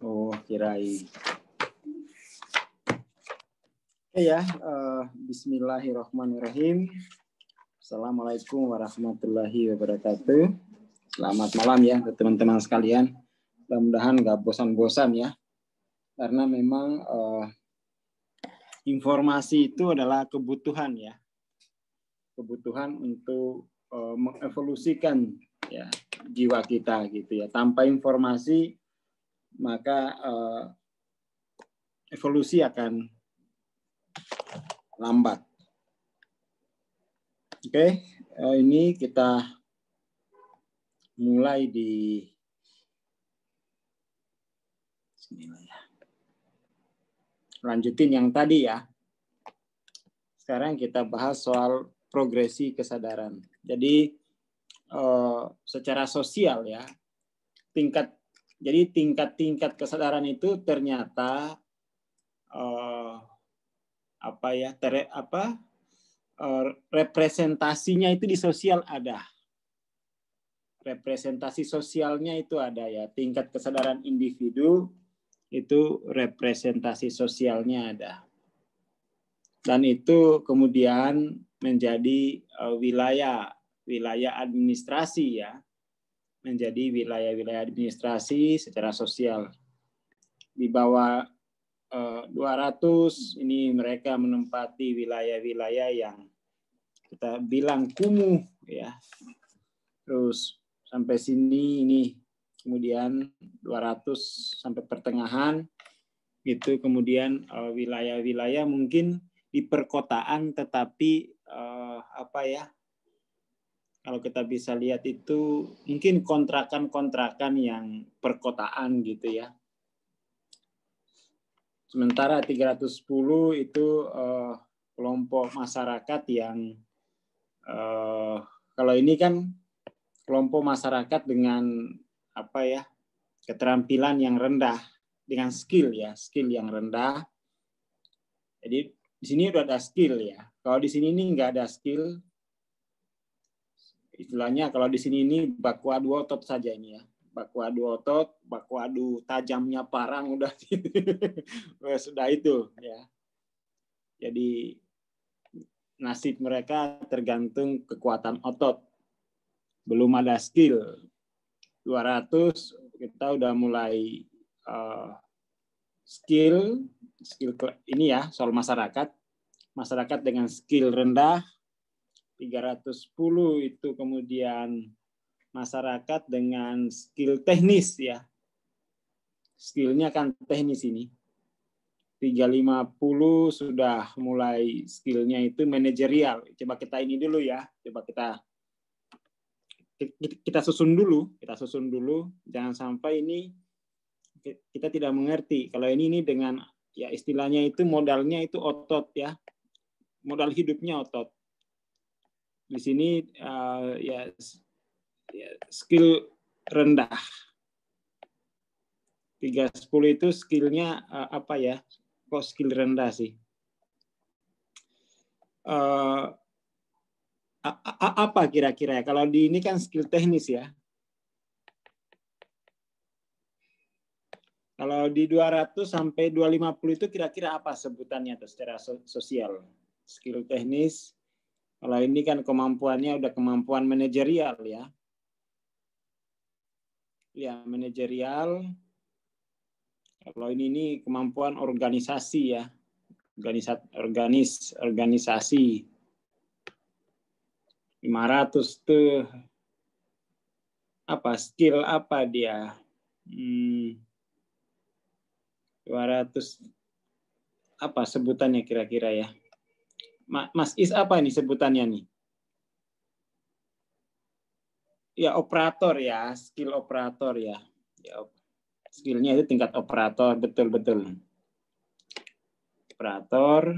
Oh, kirain. Oke ya, bismillahirrahmanirrahim. Assalamualaikum warahmatullahi wabarakatuh. Selamat malam ya teman-teman sekalian. Mudah-mudahan nggak bosan-bosan ya. Karena memang informasi itu adalah kebutuhan ya. Kebutuhan untuk mengevolusikan ya jiwa kita gitu ya. Tanpa informasi maka evolusi akan lambat. Oke, ini kita mulai di lanjutin yang tadi ya. Sekarang kita bahas soal progresi kesadaran. Jadi secara sosial ya, tingkat-tingkat kesadaran itu ternyata representasinya itu di sosial ada. Representasi sosialnya itu ada ya. Tingkat kesadaran individu itu representasi sosialnya ada. Dan itu kemudian menjadi wilayah administrasi ya. Menjadi wilayah administrasi secara sosial. Di bawah 200 ini mereka menempati wilayah-wilayah yang kita bilang kumuh ya. Terus sampai sini ini kemudian 200 sampai pertengahan itu kemudian wilayah-wilayah mungkin di perkotaan tetapi kalau kita bisa lihat itu mungkin kontrakan-kontrakan yang perkotaan gitu ya. Sementara 310 itu kelompok masyarakat yang kalau ini kan kelompok masyarakat dengan keterampilan yang rendah, dengan skill yang rendah. Jadi di sini udah ada skill ya. Kalau di sini ini nggak ada skill, istilahnya kalau di sini ini baku adu otot saja ini ya. Baku adu otot, baku adu tajamnya parang udah sudah itu ya. Jadi nasib mereka tergantung kekuatan otot. Belum ada skill. 200 kita udah mulai skill ini ya soal masyarakat dengan skill rendah. 310 itu kemudian masyarakat dengan skill teknis ya. Skillnya kan teknis ini. 350 sudah mulai skillnya itu manajerial. Coba kita ini dulu ya. Coba kita susun dulu. Jangan sampai ini kita tidak mengerti. Kalau ini dengan ya istilahnya itu modalnya itu otot ya. Modal hidupnya otot. Di sini ya skill rendah. 310 itu skillnya Kok skill rendah sih? Apa kira-kira ya? Kalau di ini kan skill teknis ya. Kalau di 200 sampai 250 itu kira-kira apa sebutannya tuh secara sosial? Skill teknis. Kalau ini kan kemampuannya udah kemampuan manajerial ya. Ya, manajerial. Kalau ini kemampuan organisasi ya. Organisasi. 500 tuh skill apa dia? 200 apa sebutannya kira-kira ya? Mas Is apa ini sebutannya nih? Ya operator ya, skill operator ya. Skillnya itu tingkat operator, betul. Operator.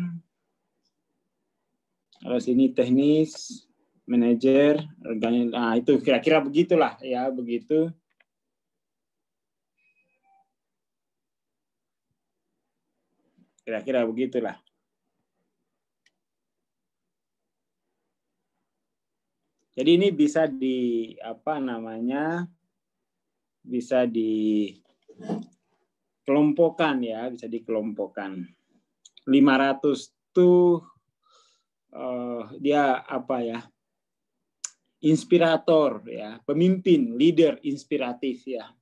Kalau sini teknis, manajer, itu kira-kira begitulah ya, begitu. Kira-kira begitulah. Jadi ini bisa bisa kelompokan ya, bisa dikelompokkan. 500 tuh dia apa ya? Inspirator ya, pemimpin, leader inspiratif ya.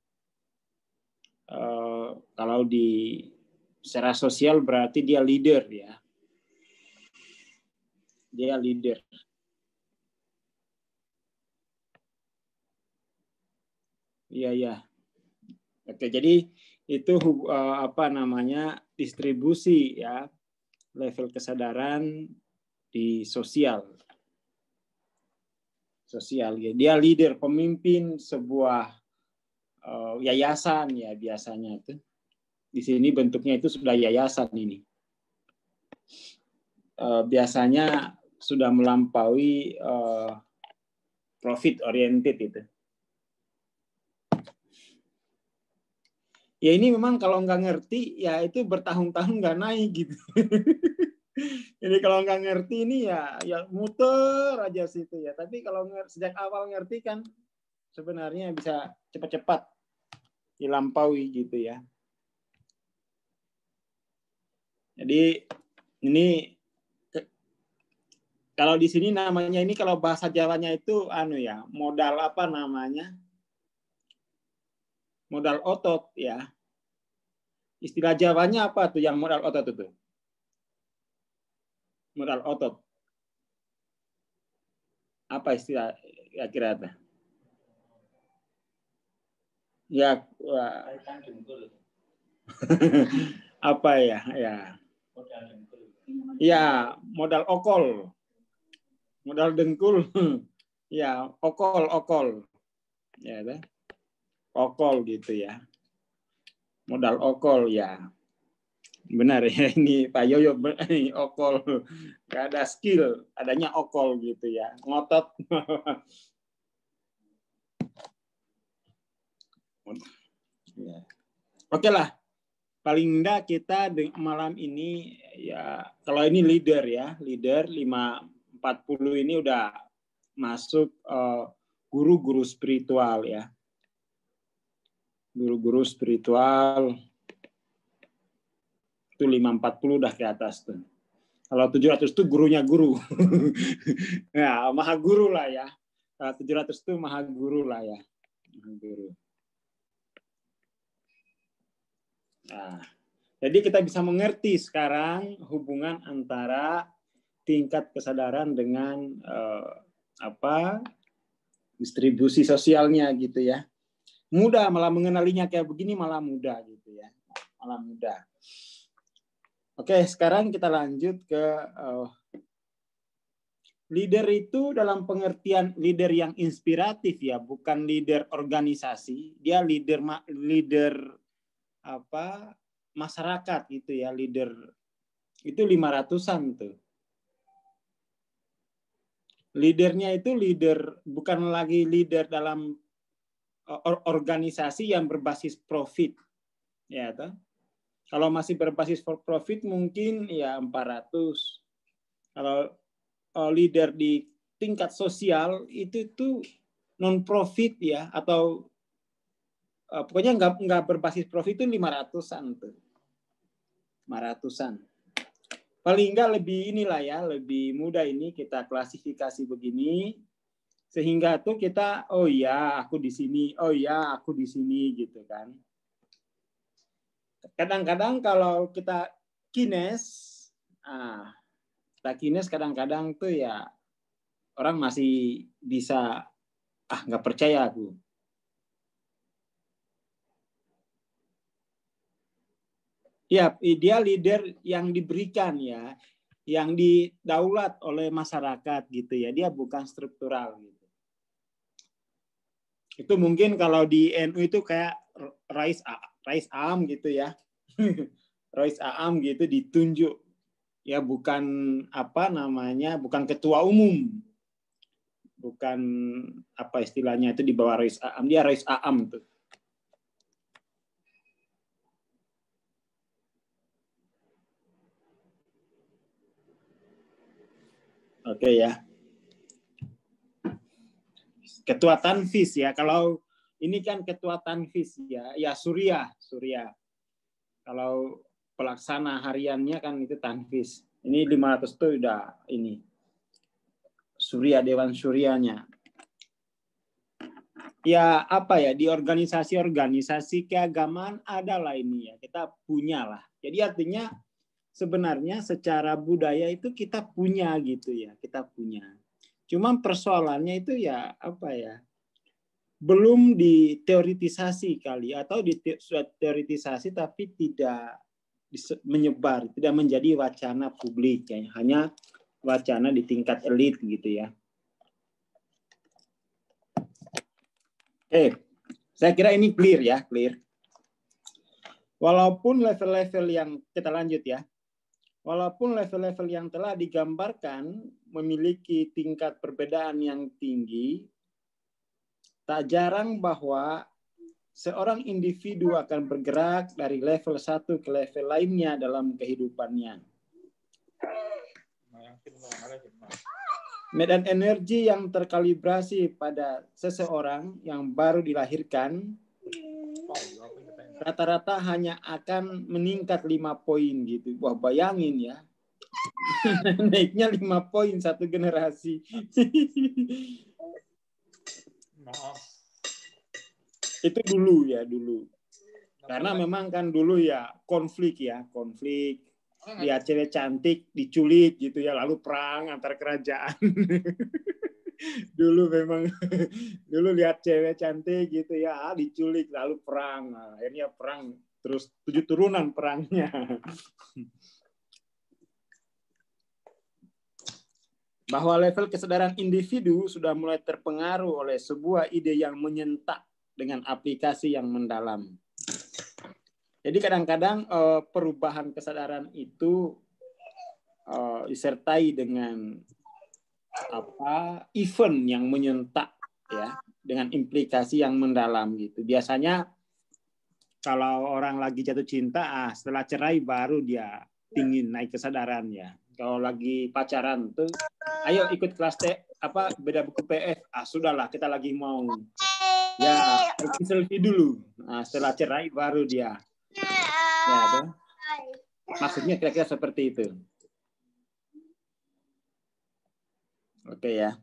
Kalau di secara sosial berarti dia leader ya. Dia leader. Iya ya. Oke, jadi itu apa namanya distribusi ya level kesadaran di sosial. Sosial ya. Dia leader, pemimpin sebuah yayasan ya biasanya itu. Di sini bentuknya itu sudah yayasan ini. Biasanya sudah melampaui profit oriented itu. Ya ini memang kalau nggak ngerti ya itu bertahun-tahun nggak naik gitu. Jadi kalau nggak ngerti ini ya muter aja situ ya. Tapi kalau sejak awal ngerti kan sebenarnya bisa cepat-cepat dilampaui gitu ya. Jadi ini kalau di sini namanya ini kalau bahasa Jawanya itu modal apa namanya? Modal otot ya. Istilah Jawanya apa tuh yang modal otot itu? Modal otot. Apa istilah kira-kira itu? Ya, apa ya? Ya, modal okol. Modal dengkul. Ya, okol. Ya, okol gitu ya. Modal okol ya. Benar ya ini Pak Yoyo okol. Gak ada skill, adanya okol gitu ya. Ngotot. Ya. Oke lah. Paling enggak kita malam ini ya kalau ini leader ya, leader 540 ini udah masuk guru-guru spiritual ya. Guru-guru spiritual itu 540 udah ke atas tuh. Kalau 700 itu gurunya guru. Ya, maha guru lah ya. Kalau 700 itu maha guru lah ya. Maha guru. Nah, jadi kita bisa mengerti sekarang hubungan antara tingkat kesadaran dengan distribusi sosialnya gitu ya. Mudah malah mengenalinya kayak begini malah mudah gitu ya. Malah mudah. Oke, sekarang kita lanjut ke leader itu dalam pengertian leader yang inspiratif ya, bukan leader organisasi. Dia leader masyarakat gitu ya, leader itu 500-an tuh. Leadernya itu leader bukan lagi leader dalam organisasi yang berbasis profit. Ya, toh? Kalau masih berbasis profit mungkin ya 400. Kalau leader di tingkat sosial itu non profit ya atau pokoknya nggak berbasis profit itu 500-an tuh. 500-an. Paling nggak lebih inilah ya, lebih mudah ini kita klasifikasi begini sehingga tuh kita oh ya aku di sini, oh ya aku di sini gitu kan. Kadang-kadang kalau kita kines, kadang-kadang tuh ya orang masih bisa nggak percaya aku. Ya, dia leader yang diberikan ya, yang didaulat oleh masyarakat gitu ya. Dia bukan struktural gitu. Itu mungkin kalau di NU itu kayak Rais Aam gitu ya. Rais Aam gitu ditunjuk ya bukan bukan ketua umum. Bukan apa istilahnya itu di bawah Rais Aam, dia Rais Aam tuh. Oke ya. Ketua Tanfis ya. Kalau ini kan ketua Tanfis ya, Surya. Kalau pelaksana hariannya kan itu tanfis. Ini 500 itu udah ini surya, dewan suryanya. Ya apa ya, di organisasi keagamaan adalah ini ya, kita punya lah. Jadi artinya sebenarnya secara budaya itu kita punya gitu ya, kita punya. Cuman persoalannya itu ya apa ya, belum diteoritisasi kali, atau diteoritisasi tapi tidak menyebar, tidak menjadi wacana publik ya, hanya wacana di tingkat elit gitu ya. Saya kira ini clear ya, clear. Walaupun level-level yang kita lanjut ya, walaupun level-level yang telah digambarkan memiliki tingkat perbedaan yang tinggi, tak jarang bahwa seorang individu akan bergerak dari level satu ke level lainnya dalam kehidupannya. Medan energi yang terkalibrasi pada seseorang yang baru dilahirkan rata-rata hanya akan meningkat 5 poin gitu. Wah, bayangin ya. Naiknya 5 poin satu generasi. Itu dulu ya, dulu. Karena memang kan dulu ya konflik. Lihat cewek cantik diculik gitu ya, lalu perang antar kerajaan. Dulu memang dulu lihat cewek cantik gitu ya, diculik lalu perang. Nah, akhirnya perang terus 7 turunan perangnya. Bahwa level kesadaran individu sudah mulai terpengaruh oleh sebuah ide yang menyentak dengan aplikasi yang mendalam. Jadi kadang-kadang perubahan kesadaran itu disertai dengan event yang menyentak ya, dengan implikasi yang mendalam gitu. Biasanya kalau orang lagi jatuh cinta, setelah cerai baru dia ingin naik kesadaran ya. Kalau lagi pacaran tuh, ayo ikut kelas beda buku PF. Sudahlah, kita lagi mau ya selfie dulu. Setelah cerai baru dia. Ya, tuh. Maksudnya kira-kira seperti itu. Oke ya.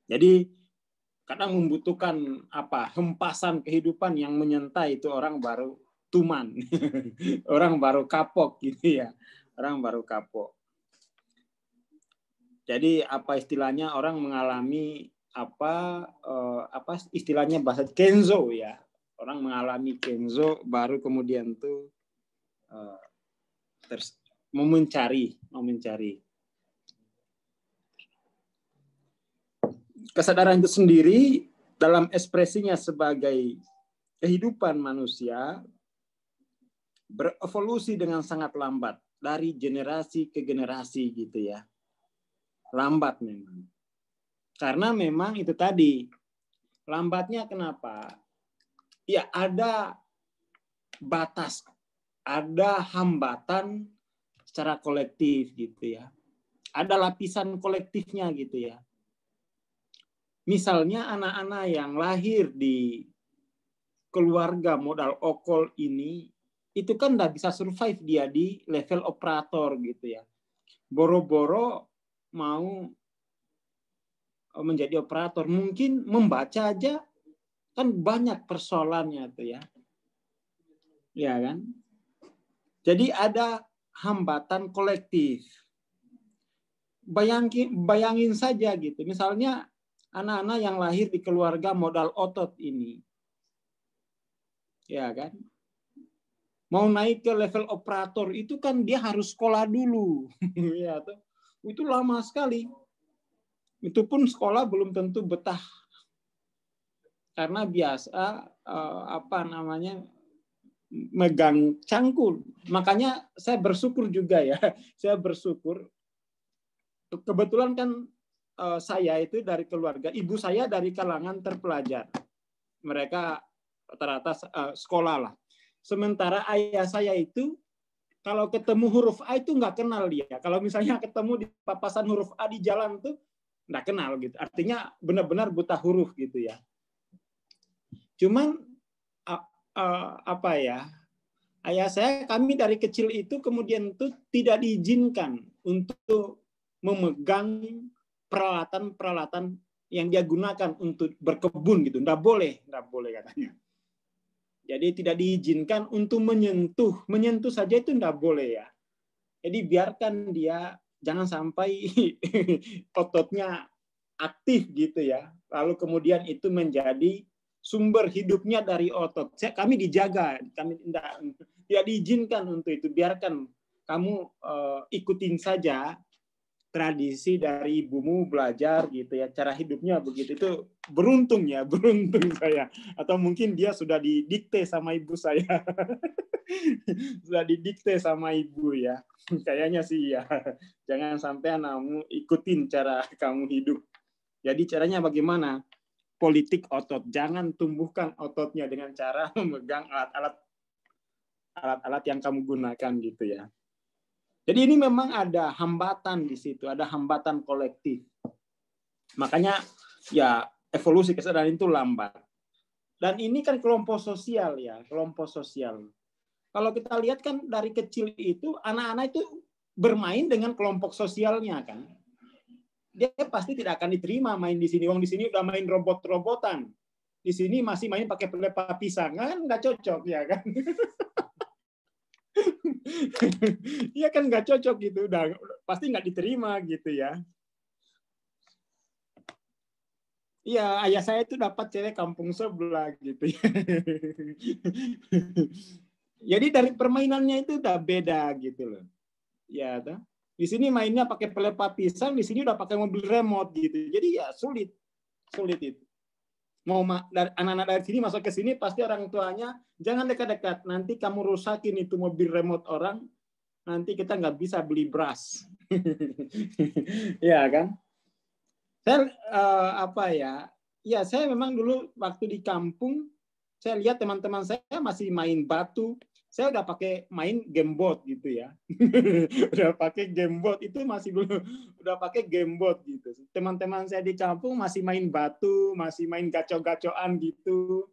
Jadi kadang membutuhkan hempasan kehidupan yang menyentai, itu orang baru tuman. Orang baru kapok gitu ya. Orang baru kapok. Jadi apa istilahnya, orang mengalami istilahnya bahasa kenzo ya. Orang mengalami kenzo baru kemudian tuh mau mencari. Kesadaran itu sendiri dalam ekspresinya sebagai kehidupan manusia berevolusi dengan sangat lambat dari generasi ke generasi gitu ya. Lambat memang. Karena memang itu tadi, lambatnya kenapa? Ya ada batas, ada hambatan secara kolektif gitu ya. Ada lapisan kolektifnya gitu ya. Misalnya anak-anak yang lahir di keluarga modal okol ini, itu kan nggak bisa survive dia di level operator gitu ya. Boro-boro mau menjadi operator, mungkin membaca aja kan banyak persoalannya tuh ya. Ya kan? Jadi ada hambatan kolektif. Bayangin saja gitu. Misalnya anak-anak yang lahir di keluarga modal otot ini. Ya kan? Mau naik ke level operator itu kan dia harus sekolah dulu. Ya, itu lama sekali. Itu pun sekolah belum tentu betah. Karena biasa megang cangkul. Makanya saya bersyukur juga ya. Saya bersyukur. Kebetulan kan saya itu dari keluarga, ibu saya dari kalangan terpelajar. Mereka rata-rata sekolah lah. Sementara ayah saya itu kalau ketemu huruf A itu nggak kenal dia. Kalau misalnya ketemu di papasan huruf A di jalan tuh nggak kenal gitu. Artinya benar-benar buta huruf gitu ya. Cuman Ayah saya, kami dari kecil itu kemudian itu tidak diizinkan untuk memegang peralatan-peralatan yang dia gunakan untuk berkebun gitu. Nggak boleh katanya. Jadi tidak diizinkan untuk menyentuh saja itu nggak boleh ya. Jadi biarkan dia, jangan sampai ototnya aktif gitu ya. Lalu kemudian itu menjadi sumber hidupnya dari otot. Kami dijaga, kami tidak diizinkan untuk itu. Biarkan kamu ikutin saja tradisi dari ibumu, belajar gitu ya, cara hidupnya begitu. Itu beruntung saya. Atau mungkin dia sudah didikte sama ibu saya. Sudah didikte sama ibu ya. Kayaknya sih ya. Jangan sampai anakmu ikutin cara kamu hidup. Jadi caranya bagaimana? Politik otot. Jangan tumbuhkan ototnya dengan cara memegang alat-alat yang kamu gunakan gitu ya. Jadi ini memang ada hambatan di situ, ada hambatan kolektif. Makanya ya evolusi kesadaran itu lambat. Dan ini kan kelompok sosial ya, kelompok sosial. Kalau kita lihat kan dari kecil itu anak-anak itu bermain dengan kelompok sosialnya kan. Dia pasti tidak akan diterima main di sini. Wong di sini udah main robot-robotan. Di sini masih main pakai pelepah pisang kan nggak cocok ya kan. Iya kan nggak cocok gitu, udah pasti nggak diterima gitu ya. Iya, ayah saya itu dapat cewek kampung sebelah gitu ya. Jadi dari permainannya itu udah beda gitu loh. Ya, toh. Di sini mainnya pakai pelepah pisang, di sini udah pakai mobil remote gitu. Jadi ya sulit itu. Mau anak-anak dari sini masuk ke sini pasti orang tuanya jangan dekat-dekat, nanti kamu rusakin itu mobil remote orang, nanti kita nggak bisa beli beras. Ya kan? Saya saya memang dulu waktu di kampung saya lihat teman-teman saya masih main batu. Saya udah pakai main gamebot gitu ya. Udah pakai gamebot itu masih belum, udah pakai gamebot gitu. Teman-teman saya di kampung masih main batu, masih main gaco-gacoan gitu.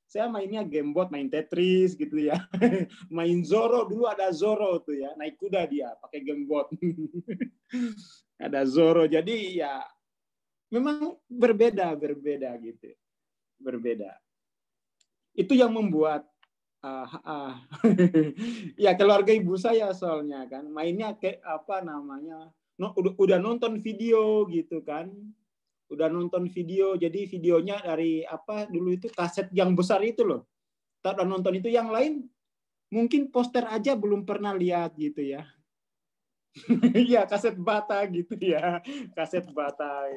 Saya mainnya gamebot, main Tetris gitu ya. Main Zoro, dulu ada Zoro tuh ya, naik kuda dia pakai gamebot. Ada Zoro. Jadi ya memang berbeda gitu. Berbeda. Itu yang membuat ya keluarga ibu saya soalnya kan mainnya kayak apa namanya udah nonton video gitu kan, udah nonton video, jadi videonya dari apa dulu itu kaset yang besar itu loh, tak udah nonton itu, yang lain mungkin poster aja belum pernah lihat gitu ya. Iya kaset bata gitu ya, kaset bata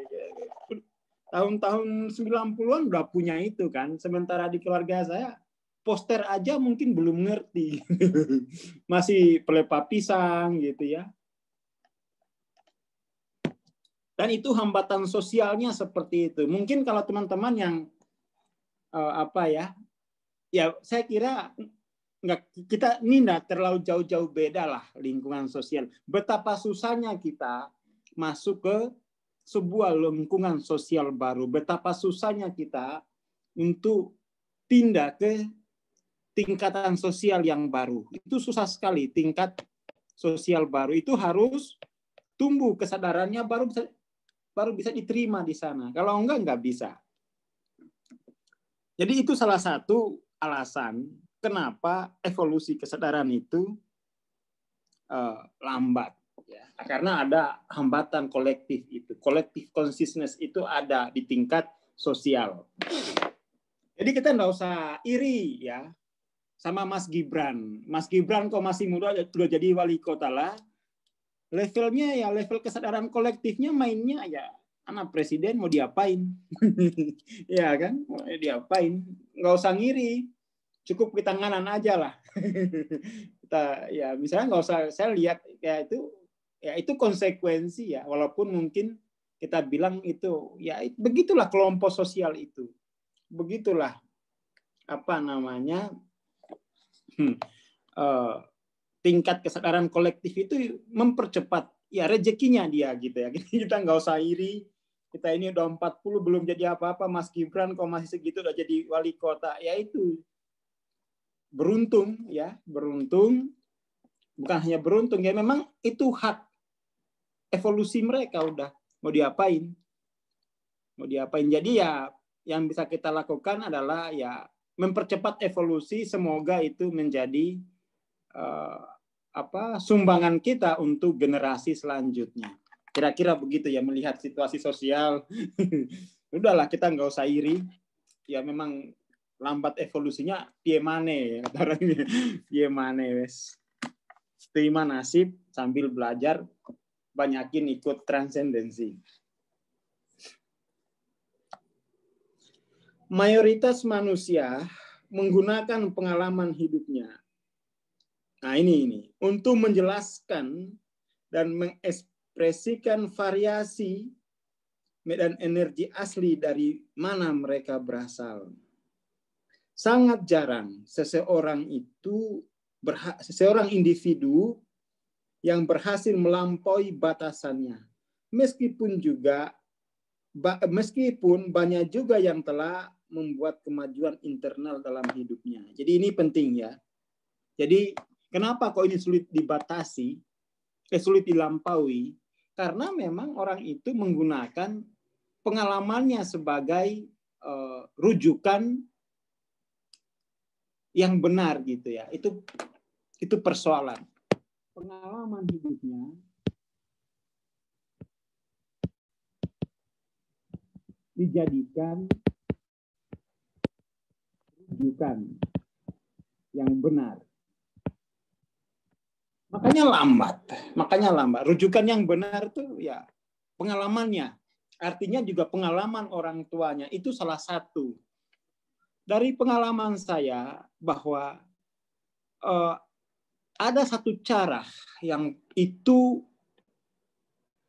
tahun-tahun 90-an udah punya itu kan, sementara di keluarga saya poster aja mungkin belum ngerti. Masih pelepah pisang gitu ya. Dan itu hambatan sosialnya seperti itu. Mungkin kalau teman-teman yang ya saya kira kita ini enggak terlalu jauh-jauh beda lah lingkungan sosial. Betapa susahnya kita masuk ke sebuah lingkungan sosial baru. Betapa susahnya kita untuk pindah ke tingkatan sosial yang baru. Itu susah sekali. Tingkat sosial baru itu harus tumbuh kesadarannya, baru bisa diterima di sana. Kalau enggak bisa. Jadi itu salah satu alasan kenapa evolusi kesadaran itu lambat. Ya. Karena ada hambatan kolektif itu. Kolektif consciousness itu ada di tingkat sosial. Jadi kita nggak usah iri ya sama Mas Gibran. Mas Gibran kok masih muda sudah jadi wali kota lah. Levelnya ya level kesadaran kolektifnya mainnya ya anak presiden mau diapain. Ya kan? Mau diapain? Nggak usah ngiri. Cukup kita nganan aja lah. Kita ya misalnya nggak usah, saya lihat ya itu konsekuensi ya, walaupun mungkin kita bilang itu ya begitulah kelompok sosial itu. Begitulah apa namanya? Tingkat kesadaran kolektif itu mempercepat ya rezekinya dia gitu ya. Kita nggak usah iri. Kita ini udah 40 belum jadi apa-apa, Mas Gibran kok masih segitu udah jadi wali kota. Ya itu beruntung ya, beruntung, bukan hanya beruntung ya, memang itu hak evolusi mereka, udah mau diapain. Jadi ya yang bisa kita lakukan adalah ya mempercepat evolusi, semoga itu menjadi sumbangan kita untuk generasi selanjutnya. Kira-kira begitu ya, melihat situasi sosial. Udahlah, kita nggak usah iri. Ya memang lambat evolusinya, piye maneh, piye maneh wes. Terima nasib sambil belajar, banyakin ikut transendensi. Mayoritas manusia menggunakan pengalaman hidupnya. Nah ini untuk menjelaskan dan mengekspresikan variasi dan energi asli dari mana mereka berasal. Sangat jarang seseorang individu yang berhasil melampaui batasannya. Meskipun banyak juga yang telah membuat kemajuan internal dalam hidupnya. Jadi ini penting ya. Jadi kenapa kok ini sulit dibatasi, sulit dilampaui? Karena memang orang itu menggunakan pengalamannya sebagai rujukan yang benar gitu ya. Itu persoalan. Pengalaman hidupnya dijadikan rujukan yang benar. Makanya lambat. Rujukan yang benar itu ya pengalamannya. Artinya juga pengalaman orang tuanya itu salah satu. Dari pengalaman saya bahwa ada satu cara yang itu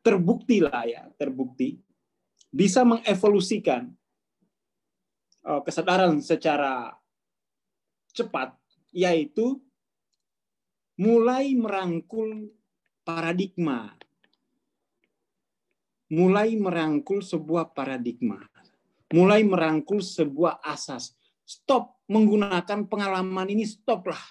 terbukti bisa mengevolusikan kesadaran secara cepat, yaitu mulai merangkul paradigma. Mulai merangkul sebuah paradigma. Mulai merangkul sebuah asas. Stop menggunakan pengalaman ini, stoplah.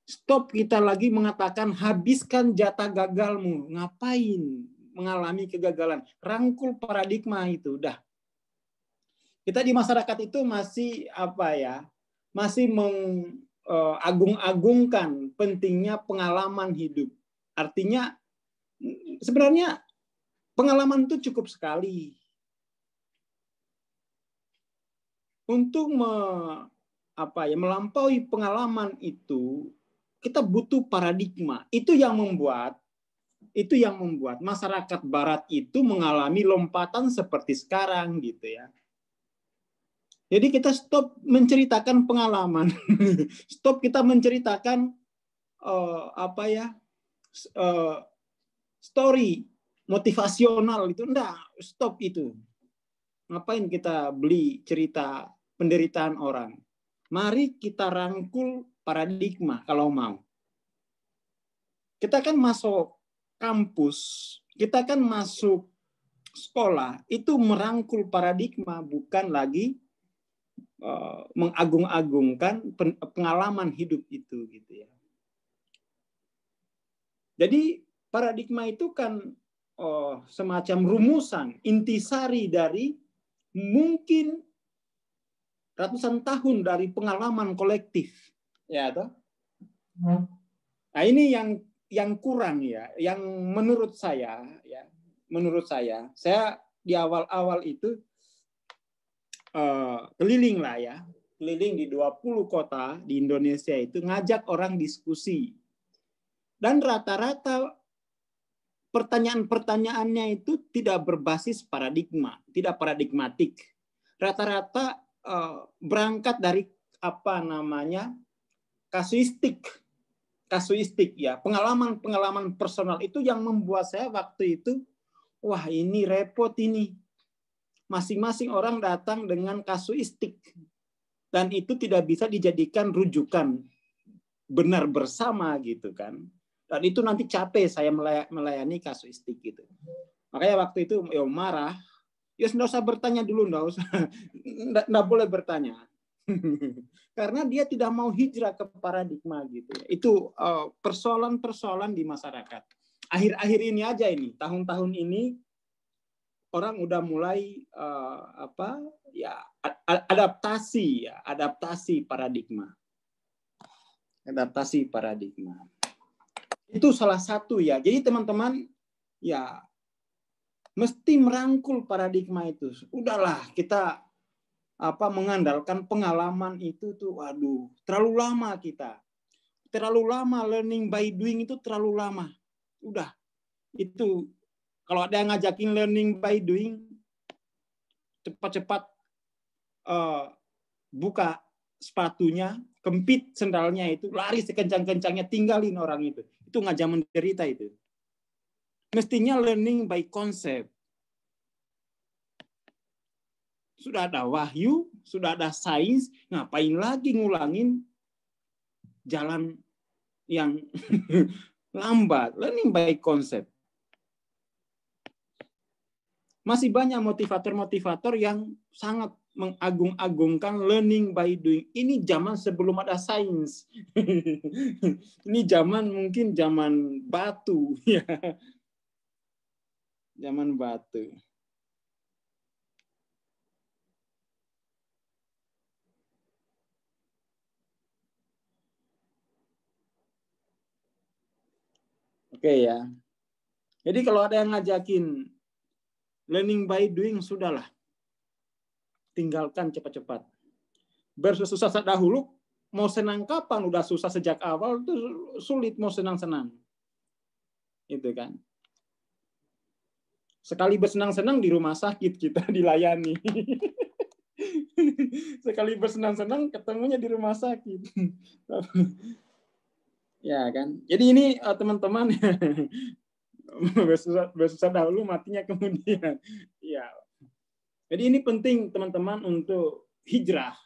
Stop kita lagi mengatakan habiskan jatah gagalmu. Ngapain mengalami kegagalan? Rangkul paradigma itu, udah. Kita di masyarakat itu masih masih mengagung-agungkan pentingnya pengalaman hidup. Artinya sebenarnya pengalaman itu cukup sekali. Untuk melampaui pengalaman itu, kita butuh paradigma. Itu yang membuat masyarakat Barat itu mengalami lompatan seperti sekarang gitu ya. Jadi kita stop menceritakan pengalaman, stop kita menceritakan story motivasional itu, enggak, stop itu. Ngapain kita beli cerita penderitaan orang? Mari kita rangkul paradigma kalau mau. Kita kan masuk kampus, kita kan masuk sekolah, itu merangkul paradigma, bukan lagi mengagung-agungkan pengalaman hidup itu gitu ya. Jadi paradigma itu kan semacam rumusan, intisari dari mungkin ratusan tahun dari pengalaman kolektif, ya toh. Nah ini yang kurang ya, yang menurut saya di awal-awal itu keliling di 20 kota di Indonesia itu ngajak orang diskusi, dan rata-rata pertanyaan-pertanyaannya itu tidak berbasis paradigma, tidak paradigmatik. Rata-rata berangkat dari kasuistik ya, pengalaman personal. Itu yang membuat saya waktu itu, wah ini repot ini. Masing-masing orang datang dengan kasuistik, dan itu tidak bisa dijadikan rujukan benar bersama gitu kan. Dan itu nanti capek saya melayani kasuistik gitu. Makanya waktu itu marah. Ya nggak usah bertanya dulu, nggak boleh bertanya. Karena dia tidak mau hijrah ke paradigma gitu ya. Itu persoalan-persoalan di masyarakat. Akhir-akhir ini aja ini, tahun-tahun ini orang udah mulai adaptasi paradigma. Adaptasi paradigma. Itu salah satu ya. Jadi teman-teman ya mesti merangkul paradigma itu. Udahlah kita mengandalkan pengalaman itu tuh, waduh, terlalu lama kita. Terlalu lama learning by doing itu terlalu lama. Udah, itu kalau ada yang ngajakin learning by doing, cepat-cepat buka sepatunya, kempit sendalnya itu, lari sekencang-kencangnya, tinggalin orang itu. Itu ngajak menderita itu. Mestinya learning by concept. Sudah ada wahyu, sudah ada sains, ngapain lagi ngulangin jalan yang lambat? Learning by concept. Masih banyak motivator-motivator yang sangat mengagung-agungkan learning by doing. Ini zaman sebelum ada sains. Ini zaman mungkin zaman batu. Ya. Zaman batu. Oke ya. Jadi kalau ada yang ngajakin learning by doing, sudahlah. Tinggalkan cepat-cepat. Bersusah dahulu, mau senang kapan? Udah susah sejak awal, itu sulit mau senang-senang. Itu kan. Sekali bersenang-senang di rumah sakit kita dilayani. Sekali bersenang-senang ketemunya di rumah sakit. Ya kan. Jadi ini teman-teman bersusah dahulu matinya kemudian. Ya. Jadi ini penting teman-teman untuk hijrah,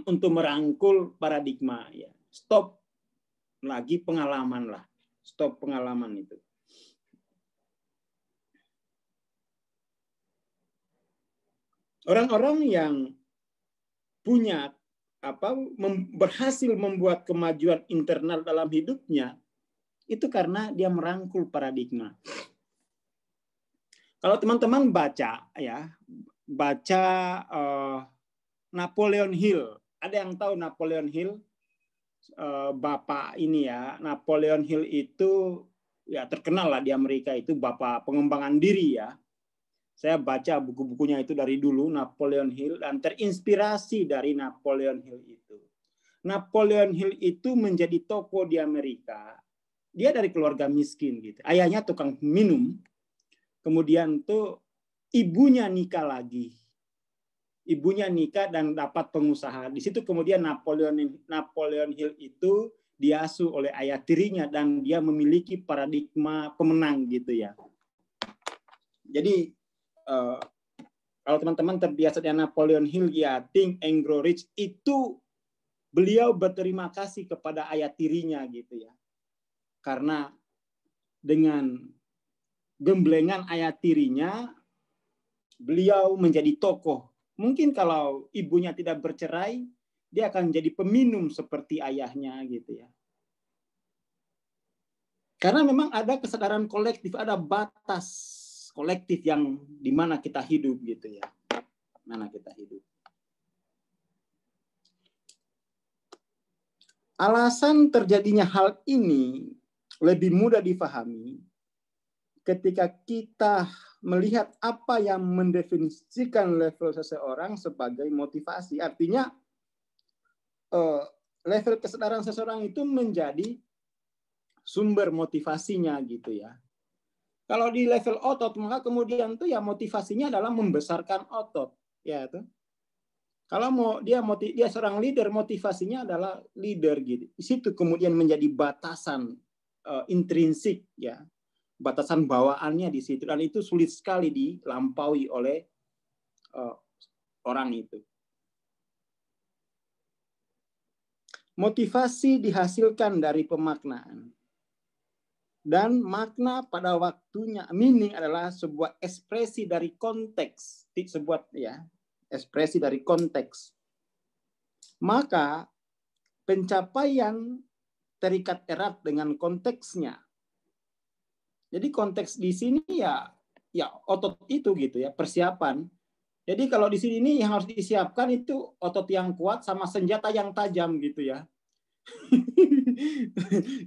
untuk merangkul paradigma. Ya. Stop lagi pengalaman lah. Stop pengalaman itu. Orang-orang yang punya berhasil membuat kemajuan internal dalam hidupnya itu karena dia merangkul paradigma. Kalau teman-teman baca Napoleon Hill, ada yang tahu Napoleon Hill? Bapak ini ya, Napoleon Hill itu ya terkenal lah di Amerika, itu bapak pengembangan diri ya. Saya baca buku-bukunya itu dari dulu, Napoleon Hill, dan terinspirasi dari Napoleon Hill itu. Napoleon Hill itu menjadi tokoh di Amerika. Dia dari keluarga miskin gitu. Ayahnya tukang minum. Kemudian tuh ibunya nikah lagi. Ibunya nikah dan dapat pengusaha. Di situ kemudian Napoleon Hill itu diasuh oleh ayah tirinya dan dia memiliki paradigma pemenang gitu ya. Jadi kalau teman-teman terbiasa dengan Napoleon Hill ya, Think and Grow Rich, itu beliau berterima kasih kepada ayah tirinya gitu ya. Karena dengan gemblengan ayah tirinya, beliau menjadi tokoh. Mungkin kalau ibunya tidak bercerai, dia akan jadi peminum seperti ayahnya gitu ya. Karena memang ada kesadaran kolektif, ada batas kolektif yang di mana kita hidup gitu ya. Mana kita hidup. Alasan terjadinya hal ini lebih mudah difahami ketika kita melihat apa yang mendefinisikan level seseorang sebagai motivasi. Artinya level kesadaran seseorang itu menjadi sumber motivasinya gitu ya. Kalau di level otot, maka kemudian tuh ya motivasinya adalah membesarkan otot, ya tuh. Kalau mau dia seorang leader, motivasinya adalah leader gitu. Di situ kemudian menjadi batasan intrinsik ya, batasan bawaannya di situ, dan itu sulit sekali dilampaui oleh orang itu. Motivasi dihasilkan dari pemaknaan. Dan makna pada waktunya, meaning adalah sebuah ekspresi dari konteks, ekspresi dari konteks. Maka pencapaian terikat erat dengan konteksnya. Jadi konteks di sini ya otot itu gitu ya, persiapan. Jadi kalau di sini yang harus disiapkan itu otot yang kuat sama senjata yang tajam gitu ya.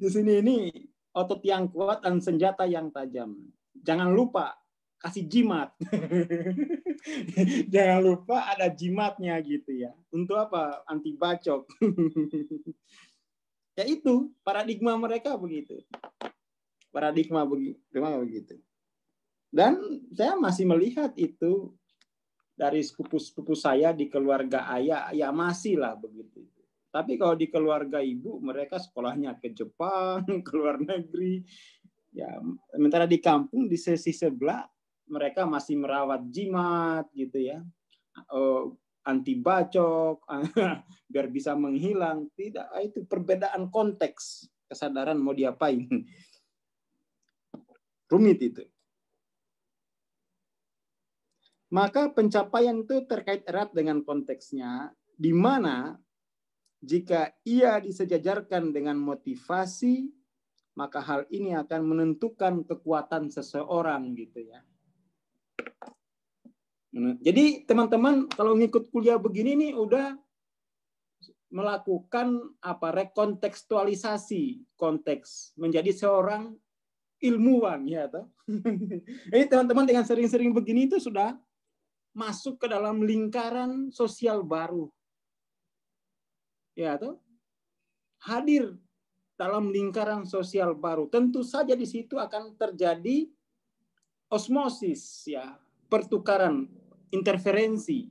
Di sini ini otot yang kuat dan senjata yang tajam. Jangan lupa kasih jimat. Jangan lupa ada jimatnya gitu ya. Untuk apa? Anti bacok. Ya itu paradigma mereka begitu. Paradigma begitu. Dan saya masih melihat itu dari sepupu-sepupu saya di keluarga ayah, ya masih lah begitu. Tapi kalau di keluarga ibu, mereka sekolahnya ke Jepang, ke luar negeri. Ya, sementara di kampung di sisi sebelah mereka masih merawat jimat gitu ya. Anti bacok, biar bisa menghilang. Tidak, itu perbedaan konteks kesadaran mau diapain. Rumit itu. Maka pencapaian itu terkait erat dengan konteksnya, di mana jika ia disejajarkan dengan motivasi, maka hal ini akan menentukan kekuatan seseorang gitu ya. Jadi teman-teman kalau ngikut kuliah begini nih udah melakukan rekontekstualisasi konteks menjadi seorang ilmuwan ya toh. Jadi teman-teman dengan sering-sering begini itu sudah masuk ke dalam lingkaran sosial baru. Ya toh. Hadir dalam lingkaran sosial baru. Tentu saja di situ akan terjadi osmosis ya, pertukaran, interferensi.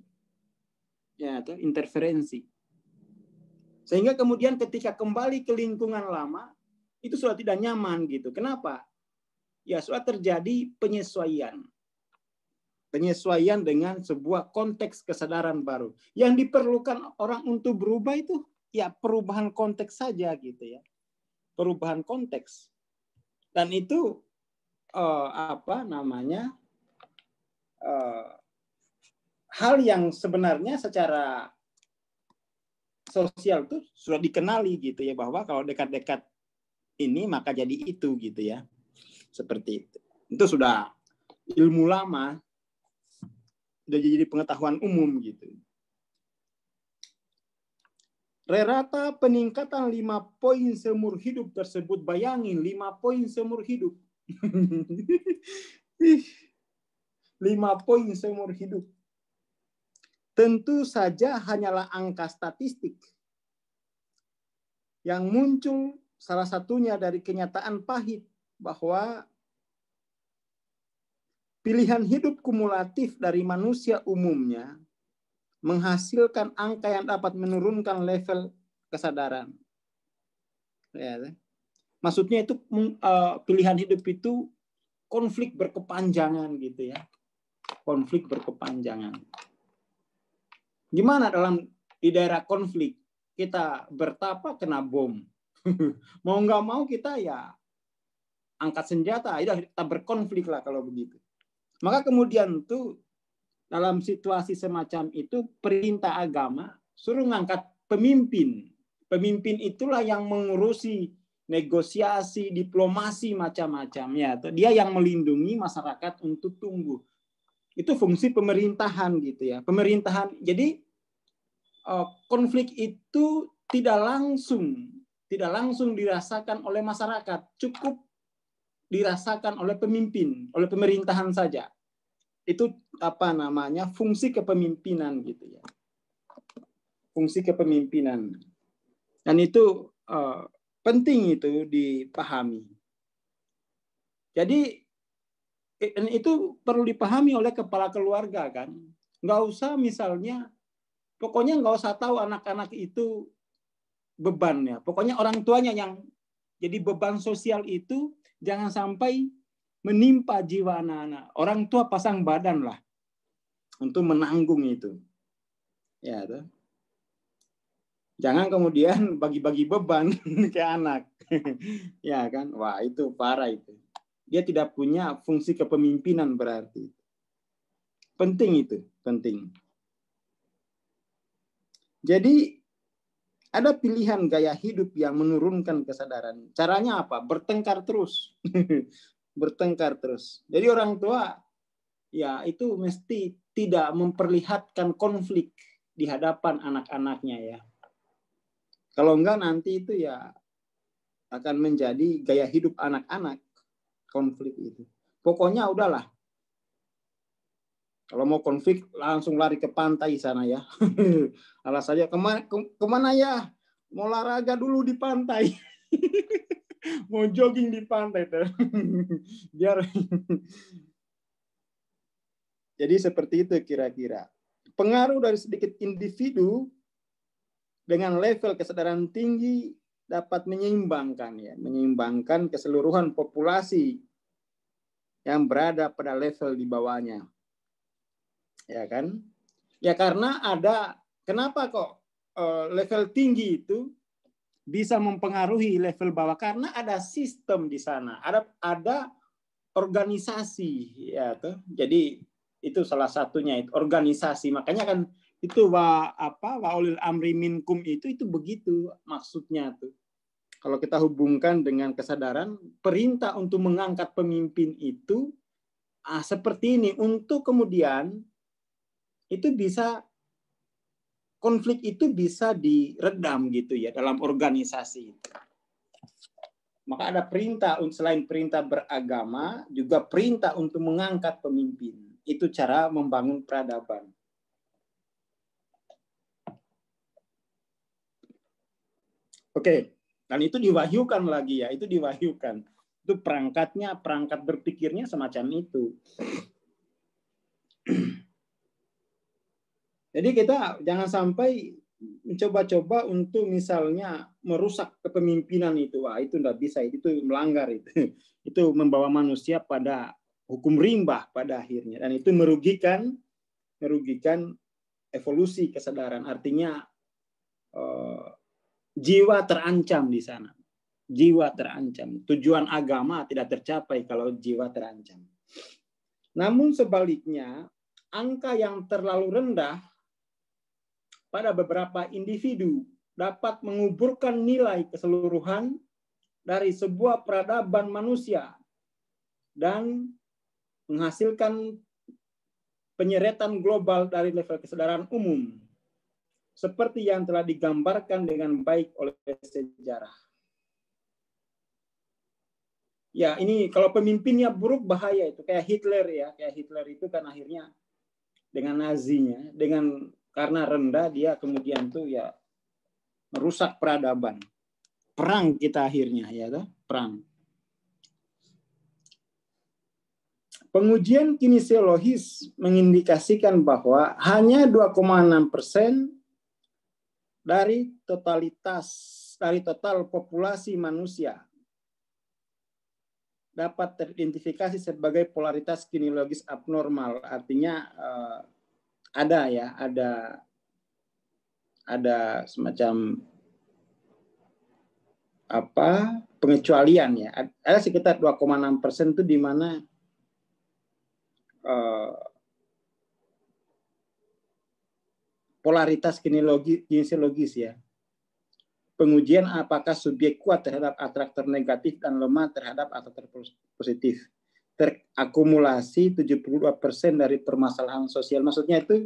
Ya, toh, interferensi. Sehingga kemudian ketika kembali ke lingkungan lama itu sudah tidak nyaman gitu. Kenapa? Ya, sudah terjadi penyesuaian. Penyesuaian dengan sebuah konteks kesadaran baru. Yang diperlukan orang untuk berubah itu ya perubahan konteks saja gitu ya. Perubahan konteks. Dan itu hal yang sebenarnya secara sosial tuh sudah dikenali gitu ya, bahwa kalau dekat-dekat ini maka jadi itu gitu ya. Seperti itu. Itu sudah ilmu lama, sudah jadi pengetahuan umum gitu. Rata peningkatan 5 poin seumur hidup tersebut, bayangin 5 poin seumur hidup. 5 poin seumur hidup. Tentu saja hanyalah angka statistik yang muncul salah satunya dari kenyataan pahit bahwa pilihan hidup kumulatif dari manusia umumnya menghasilkan angka yang dapat menurunkan level kesadaran. Ya, maksudnya itu pilihan hidup itu konflik berkepanjangan gitu ya. Konflik berkepanjangan. Gimana di daerah konflik? Kita bertapa kena bom. Mau nggak mau kita ya angkat senjata, kita berkonflik lah kalau begitu. Maka kemudian tuh dalam situasi semacam itu perintah agama suruh ngangkat pemimpin. Pemimpin itulah yang mengurusi negosiasi, diplomasi macam-macam ya. Dia yang melindungi masyarakat untuk tumbuh. Itu fungsi pemerintahan gitu ya. Pemerintahan. Jadi konflik itu tidak langsung dirasakan oleh masyarakat, cukup dirasakan oleh pemimpin, oleh pemerintahan saja. Itu fungsi kepemimpinan gitu ya. Fungsi kepemimpinan. Dan itu penting itu dipahami. Jadi itu perlu dipahami oleh kepala keluarga kan. Nggak usah misalnya, pokoknya nggak usah tahu anak-anak itu beban ya. Pokoknya orang tuanya yang jadi beban sosial itu jangan sampai menimpa jiwa anak-anak. Orang tua pasang badan lah untuk menanggung itu. Ya, tuh. Jangan kemudian bagi-bagi beban ke anak. Ya kan? Wah, itu parah itu. Dia tidak punya fungsi kepemimpinan berarti. Penting itu, penting. Jadi ada pilihan gaya hidup yang menurunkan kesadaran. Caranya apa? Bertengkar terus. Bertengkar terus. Jadi orang tua ya itu mesti tidak memperlihatkan konflik di hadapan anak-anaknya ya. Kalau enggak nanti itu ya akan menjadi gaya hidup anak-anak konflik itu. Pokoknya udahlah. Kalau mau konflik langsung lari ke pantai sana ya. Alasannya kemana ya? Mau olahraga dulu di pantai. Mau jogging di pantai. Biar. Jadi seperti itu kira-kira. Pengaruh dari sedikit individu dengan level kesadaran tinggi dapat menyeimbangkan keseluruhan populasi yang berada pada level di bawahnya. Ya kan? Ya karena kenapa kok level tinggi itu bisa mempengaruhi level bawah? Karena ada sistem di sana, ada organisasi ya tuh. Jadi itu salah satunya itu organisasi. Makanya kan itu wa ulil amri minkum itu begitu maksudnya tuh. Kalau kita hubungkan dengan kesadaran, perintah untuk mengangkat pemimpin itu seperti ini untuk kemudian itu bisa konflik itu bisa diredam gitu ya dalam organisasi. Maka ada perintah selain perintah beragama juga perintah untuk mengangkat pemimpin. Itu cara membangun peradaban. Oke, dan itu diwahyukan lagi ya, itu diwahyukan. Itu perangkat berpikirnya semacam itu. Jadi kita jangan sampai mencoba-coba untuk misalnya merusak kepemimpinan itu. Wah, itu tidak bisa, itu melanggar itu. Itu membawa manusia pada hukum rimba pada akhirnya. Dan itu merugikan evolusi kesadaran. Artinya jiwa terancam di sana. Jiwa terancam. Tujuan agama tidak tercapai kalau jiwa terancam. Namun sebaliknya, angka yang terlalu rendah pada beberapa individu dapat menguburkan nilai keseluruhan dari sebuah peradaban manusia dan menghasilkan penyeretan global dari level kesadaran umum seperti yang telah digambarkan dengan baik oleh sejarah. Ya, ini kalau pemimpinnya buruk bahaya itu kayak Hitler ya, kayak Hitler itu kan akhirnya dengan Nazinya, karena rendah dia kemudian tuh ya merusak peradaban. Perang kita akhirnya ya toh, perang. Pengujian kinesiologis mengindikasikan bahwa hanya 2,6% dari total populasi manusia dapat teridentifikasi sebagai polaritas kinesiologis abnormal. Artinya ada semacam pengecualian ya. Ada sekitar 2,6% itu di mana polaritas kinesiologis ya. Pengujian apakah subjek kuat terhadap atraktor negatif dan lemah terhadap atraktor positif. Terakumulasi 72% dari permasalahan sosial. Maksudnya itu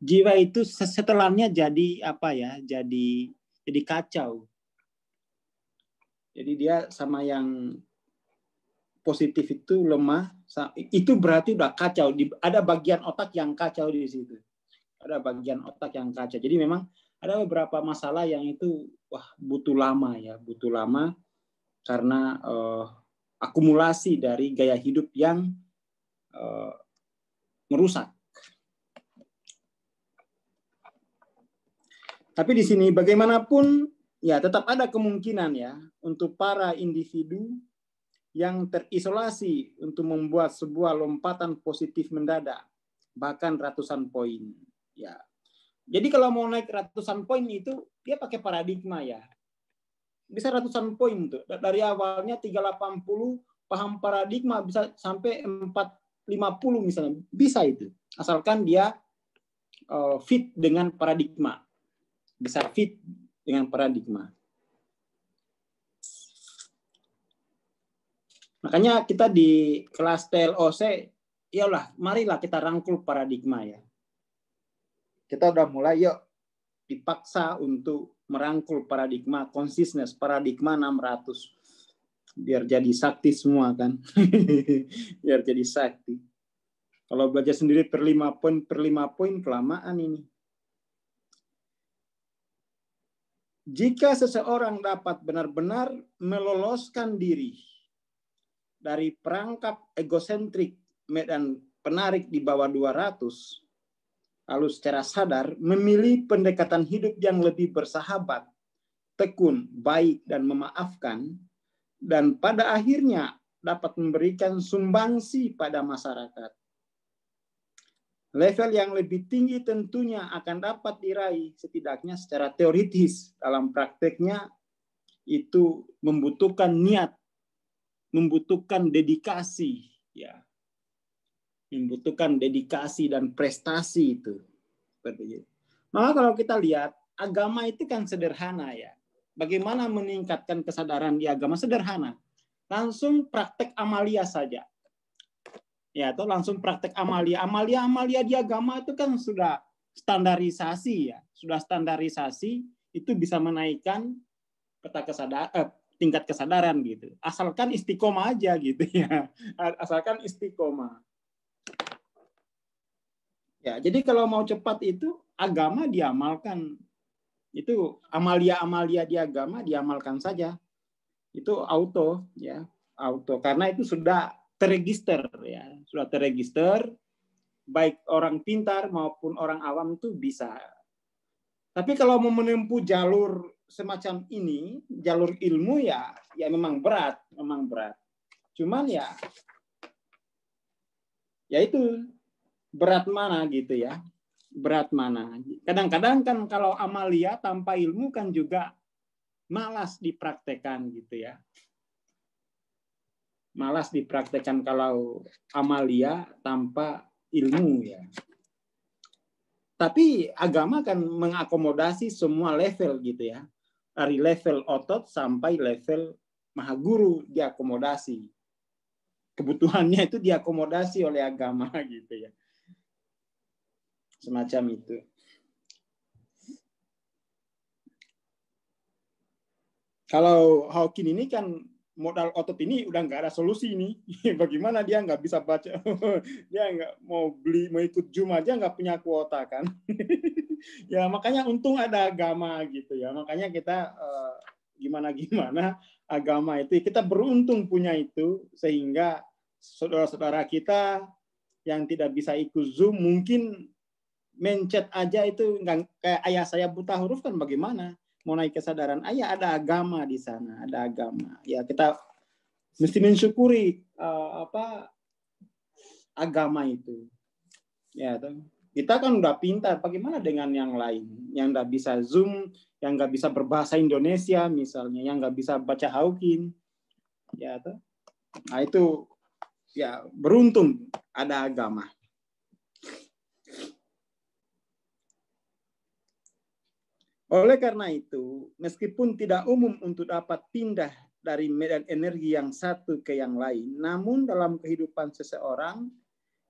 jiwa itu setelannya jadi jadi kacau. Jadi dia sama yang positif itu lemah, itu berarti udah kacau. Ada bagian otak yang kacau di situ. Ada bagian otak yang kacau. Jadi memang ada beberapa masalah yang itu butuh lama karena akumulasi dari gaya hidup yang merusak. Tapi di sini bagaimanapun ya tetap ada kemungkinan ya untuk para individu yang terisolasi untuk membuat sebuah lompatan positif mendadak, bahkan ratusan poin. Ya. Jadi kalau mau naik ratusan poin itu dia pakai paradigma ya. Bisa ratusan poin tuh. Dari awalnya 380 paham paradigma bisa sampai 450 misalnya. Bisa itu. Asalkan dia fit dengan paradigma. Bisa fit dengan paradigma. Makanya kita di kelas TLOC, yalah, marilah kita rangkul paradigma ya. Kita udah mulai, yuk dipaksa untuk merangkul paradigma, consciousness, paradigma 600. Biar jadi sakti semua kan. Biar jadi sakti. Kalau belajar sendiri per 5 poin kelamaan ini. Jika seseorang dapat benar-benar meloloskan diri dari perangkap egosentrik dan penarik di bawah 200, lalu secara sadar memilih pendekatan hidup yang lebih bersahabat, tekun, baik, dan memaafkan, dan pada akhirnya dapat memberikan sumbangsi pada masyarakat. Level yang lebih tinggi tentunya akan dapat diraih setidaknya secara teoritis. Dalam prakteknya itu membutuhkan niat, membutuhkan dedikasi, ya, membutuhkan dedikasi dan prestasi itu. Seperti itu. Maka kalau kita lihat agama itu kan sederhana ya. Bagaimana meningkatkan kesadaran di agama? Sederhana. Langsung praktek amalia saja. Ya, atau langsung praktek amalia. Amalia di agama itu kan sudah standarisasi ya. Sudah standarisasi itu bisa menaikkan tingkat kesadaran gitu. Asalkan istiqomah aja gitu ya. Asalkan istiqomah. Ya, jadi kalau mau cepat itu agama diamalkan. Itu amalia-amalia di agama diamalkan saja. Itu auto ya, auto karena itu sudah terregister ya, sudah terregister baik orang pintar maupun orang awam itu bisa. Tapi kalau mau menempuh jalur semacam ini, jalur ilmu ya memang berat, memang berat. Cuman ya itu berat mana gitu ya. Berat mana. Kadang-kadang kan kalau amalia tanpa ilmu kan juga malas dipraktekkan gitu ya. Malas dipraktekkan kalau amalia tanpa ilmu ya. Tapi agama kan mengakomodasi semua level gitu ya. Dari level otot sampai level mahaguru diakomodasi. Kebutuhannya itu diakomodasi oleh agama gitu ya. Semacam itu. Kalau Hawking ini kan modal otot ini udah nggak ada solusi nih. Bagaimana dia nggak bisa baca, dia nggak mau beli, mau ikut Zoom aja nggak punya kuota kan. Ya makanya untung ada agama gitu ya. Makanya kita gimana agama itu kita beruntung punya itu sehingga saudara-saudara kita yang tidak bisa ikut Zoom mungkin mencet aja itu nggak kayak ayah saya buta huruf kan bagaimana? Mau naik kesadaran, ada agama di sana, ada agama. Ya kita mesti mensyukuri agama itu. Ya, kita kan udah pintar. Bagaimana dengan yang lain, yang nggak bisa Zoom, yang nggak bisa berbahasa Indonesia misalnya, yang nggak bisa baca Hawking, ya, nah itu ya beruntung ada agama. Oleh karena itu, meskipun tidak umum untuk dapat pindah dari medan energi yang satu ke yang lain, namun dalam kehidupan seseorang,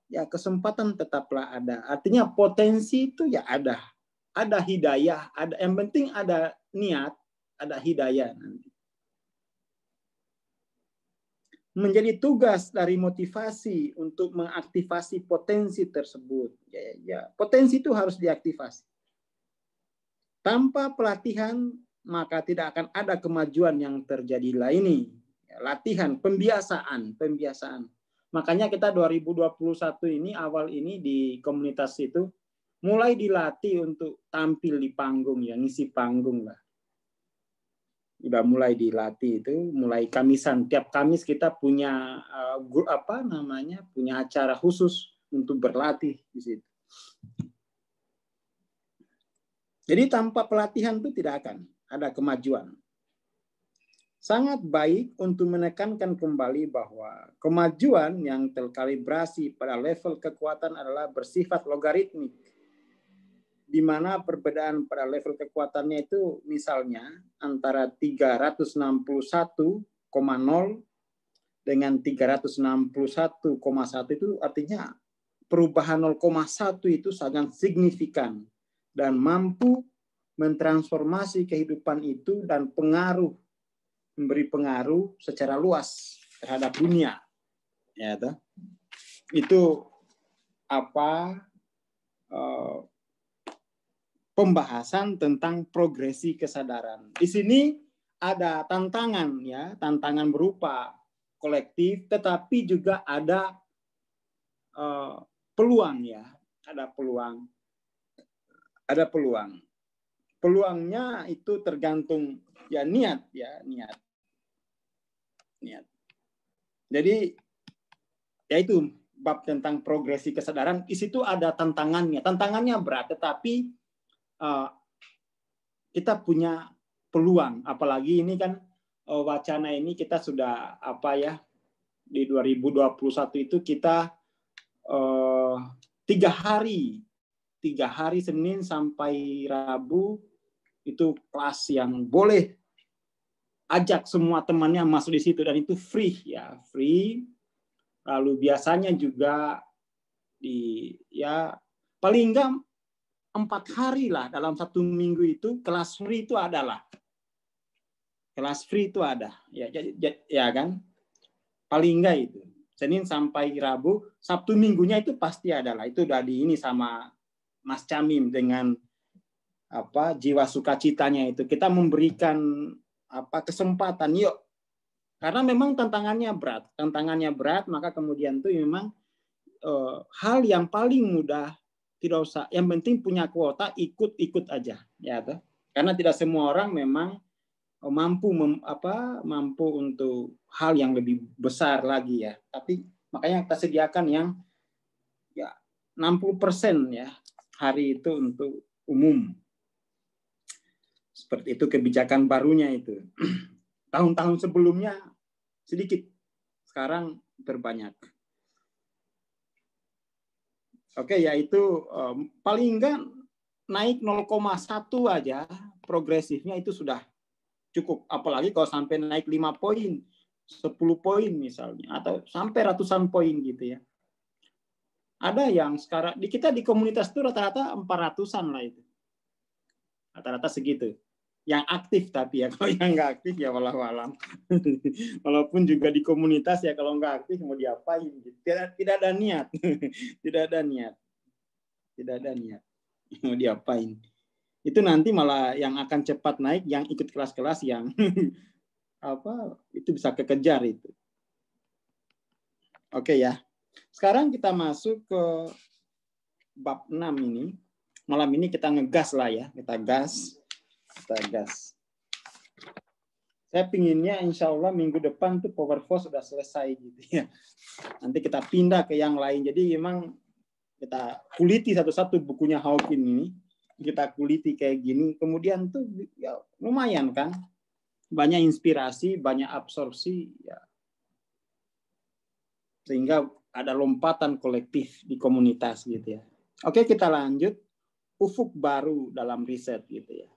ya kesempatan tetaplah ada. Artinya potensi itu ya ada. Ada hidayah, ada. Yang penting ada niat, ada hidayah nanti. Menjadi tugas dari motivasi untuk mengaktifasi potensi tersebut. Ya, potensi itu harus diaktifasi. Tanpa pelatihan, maka tidak akan ada kemajuan yang terjadilah ini. Latihan, pembiasaan. Makanya kita 2021 ini, awal ini di komunitas itu, mulai dilatih untuk tampil di panggung, ya, ngisi panggung lah. Udah mulai dilatih itu, mulai Kamisan. Tiap Kamis kita punya punya acara khusus untuk berlatih di situ. Jadi tanpa pelatihan itu tidak akan ada kemajuan. Sangat baik untuk menekankan kembali bahwa kemajuan yang terkalibrasi pada level kekuatan adalah bersifat logaritmik. di mana perbedaan pada level kekuatannya itu misalnya antara 361,0 dengan 361,1 itu artinya perubahan 0,1 itu sangat signifikan dan mampu mentransformasi kehidupan itu dan memberi pengaruh secara luas terhadap dunia. Ya, itu apa pembahasan tentang progresi kesadaran. Di sini ada tantangan ya, tantangan berupa kolektif, tetapi juga ada peluang ya, ada peluang. Peluangnya itu tergantung ya niat. Jadi ya itu bab tentang progresi kesadaran. Di situ ada tantangannya. Tantangannya berat, tetapi kita punya peluang. Apalagi ini kan wacana ini kita sudah di 2021 itu kita 3 hari Senin sampai Rabu itu kelas yang boleh ajak semua temannya masuk di situ, dan itu free. Lalu biasanya juga paling enggak 4 hari lah dalam 1 minggu itu kelas free itu ada. Ya kan, paling enggak itu Senin sampai Rabu. Sabtu minggunya itu pasti ada lah. Itu udah ini sama Mas Camim dengan jiwa sukacitanya itu kita memberikan kesempatan yuk, karena memang tantangannya berat, maka kemudian tuh memang hal yang paling mudah, tidak usah, yang penting punya kuota, ikut aja ya tuh. Karena tidak semua orang memang mampu untuk hal yang lebih besar lagi ya, tapi makanya kita sediakan yang 60% ya hari itu untuk umum. Seperti itu kebijakan barunya itu. Tahun-tahun sebelumnya sedikit, sekarang terbanyak. Oke, yaitu paling enggak naik 0,1 aja progresifnya itu sudah cukup. Apalagi kalau sampai naik 5 poin, 10 poin misalnya, atau sampai ratusan poin gitu ya. Ada yang sekarang kita di komunitas itu rata-rata 400-an lah itu. Rata-rata segitu. Yang aktif, tapi ya kalau yang nggak aktif ya walau-walam. Walaupun juga di komunitas ya kalau nggak aktif mau diapain gitu. Tidak ada niat. Tidak ada niat mau diapain. Itu nanti malah yang akan cepat naik yang ikut kelas-kelas yang itu bisa kekejar itu. Oke ya. Sekarang kita masuk ke bab 6 ini. Malam ini kita ngegas lah ya, kita gas. Saya pinginnya insya Allah minggu depan tuh Power Force sudah selesai gitu ya. Nanti kita pindah ke yang lain. Jadi memang kita kuliti satu-satu bukunya Hawking ini. Kita kuliti kayak gini. Kemudian tuh ya lumayan kan. Banyak inspirasi, banyak absorpsi. Ya. Sehingga ada lompatan kolektif di komunitas gitu ya. Oke, kita lanjut. Ufuk baru dalam riset gitu ya.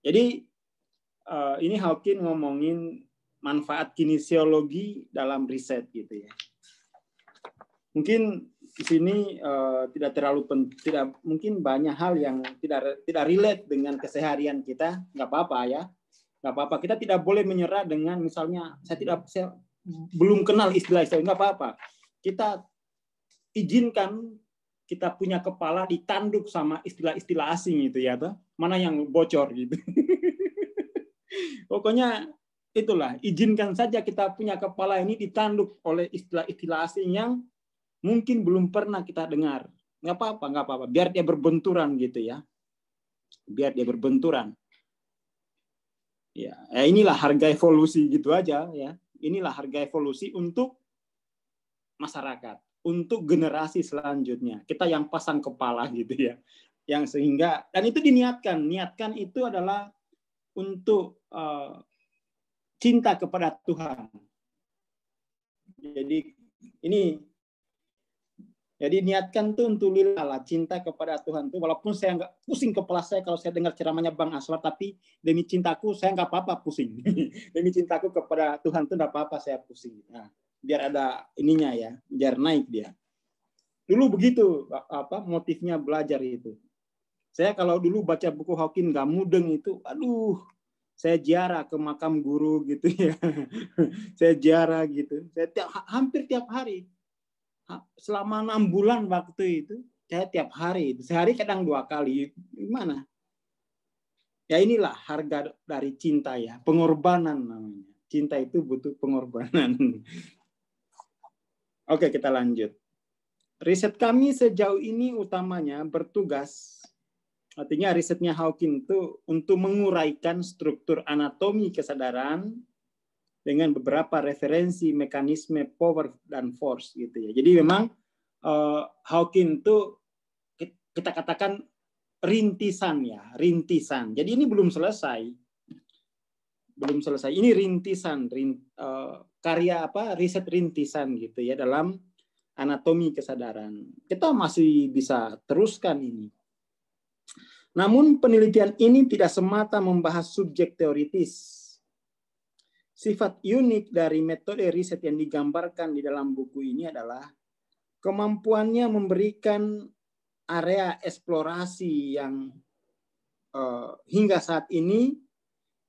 Jadi ini Hawking ngomongin manfaat kinesiologi dalam riset gitu ya. Mungkin di sini tidak mungkin banyak hal yang tidak relate dengan keseharian kita, nggak apa-apa ya, nggak apa-apa. Kita tidak boleh menyerah dengan misalnya saya belum kenal istilah-istilah, nggak apa-apa. Kita izinkan kita punya kepala ditanduk sama istilah-istilah asing itu ya, toh. Mana yang bocor gitu. Pokoknya itulah, izinkan saja kita punya kepala ini ditanduk oleh istilah-istilah asing yang mungkin belum pernah kita dengar. Nggak apa-apa. Biar dia berbenturan gitu ya. Biar dia berbenturan. Ya, inilah harga evolusi gitu aja ya. Inilah harga evolusi untuk masyarakat, untuk generasi selanjutnya. Kita yang pasang kepala gitu ya. Yang sehingga, dan itu niatkan itu adalah untuk cinta kepada Tuhan. Jadi ini Jadi niatkan tuh untuk lillah, cinta kepada Tuhan tuh. Walaupun saya nggak pusing kepala saya kalau saya dengar ceramahnya Bang Aswar, tapi demi cintaku saya nggak apa-apa pusing. Demi cintaku kepada Tuhan tuh nggak apa-apa saya pusing. Nah, biar ada ininya ya, biar naik dia. Dulu begitu motifnya belajar itu. Saya kalau dulu baca buku Hawking nggak mudeng itu, aduh, saya ziarah ke makam guru gitu ya. Saya ziarah gitu. Saya hampir tiap hari. Selama 6 bulan waktu itu, saya tiap hari, sehari kadang 2 kali. Gimana? Ya inilah harga dari cinta ya, pengorbanan namanya. Cinta itu butuh pengorbanan. Oke, kita lanjut. Riset kami sejauh ini utamanya bertugas, artinya risetnya Hawking itu untuk menguraikan struktur anatomi kesadaran dengan beberapa referensi mekanisme power dan force gitu ya. Jadi memang Hawking itu kita katakan rintisan ya, rintisan. Jadi ini belum selesai. Belum selesai. Ini rintisan, karya riset rintisan gitu ya dalam anatomi kesadaran. Kita masih bisa teruskan ini. Namun penelitian ini tidak semata membahas subjek teoritis. Sifat unik dari metode riset yang digambarkan di dalam buku ini adalah kemampuannya memberikan area eksplorasi yang hingga saat ini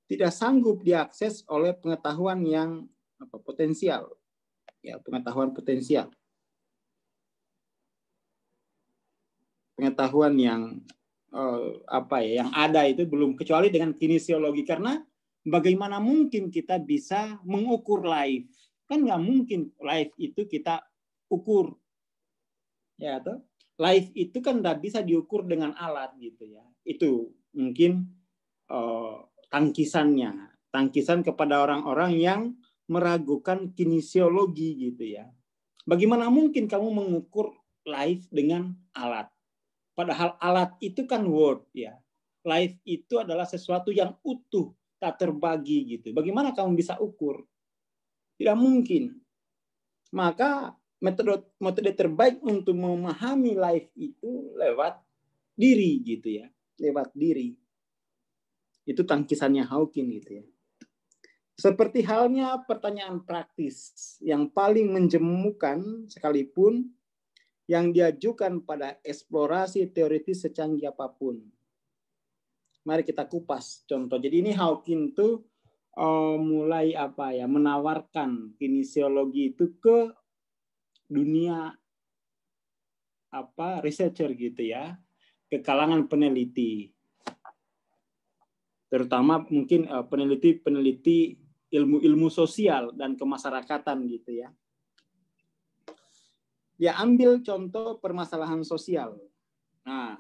tidak sanggup diakses oleh pengetahuan yang potensial. Ya, pengetahuan potensial. Pengetahuan yang yang ada itu belum, kecuali dengan kinesiologi, karena bagaimana mungkin kita bisa mengukur life? Kan nggak mungkin life itu kita ukur. Ya, atau life itu kan nggak bisa diukur dengan alat gitu ya. Itu mungkin tangkisan kepada orang-orang yang meragukan kinesiologi gitu ya. Bagaimana mungkin kamu mengukur life dengan alat? Padahal alat itu kan word ya. Life itu adalah sesuatu yang utuh, tak terbagi gitu. Bagaimana kamu bisa ukur? Tidak mungkin. Maka metode terbaik untuk memahami life itu lewat diri gitu ya. Lewat diri. Itu tangkisannya Hawking gitu ya. Seperti halnya pertanyaan praktis yang paling menjemukan sekalipun yang diajukan pada eksplorasi teoritis secanggih apapun. Mari kita kupas contoh. Jadi ini Hawking tuh mulai menawarkan kinesiologi itu ke dunia researcher gitu ya, ke kalangan peneliti. Terutama mungkin peneliti ilmu sosial dan kemasyarakatan gitu ya. Dia ambil contoh permasalahan sosial. Nah,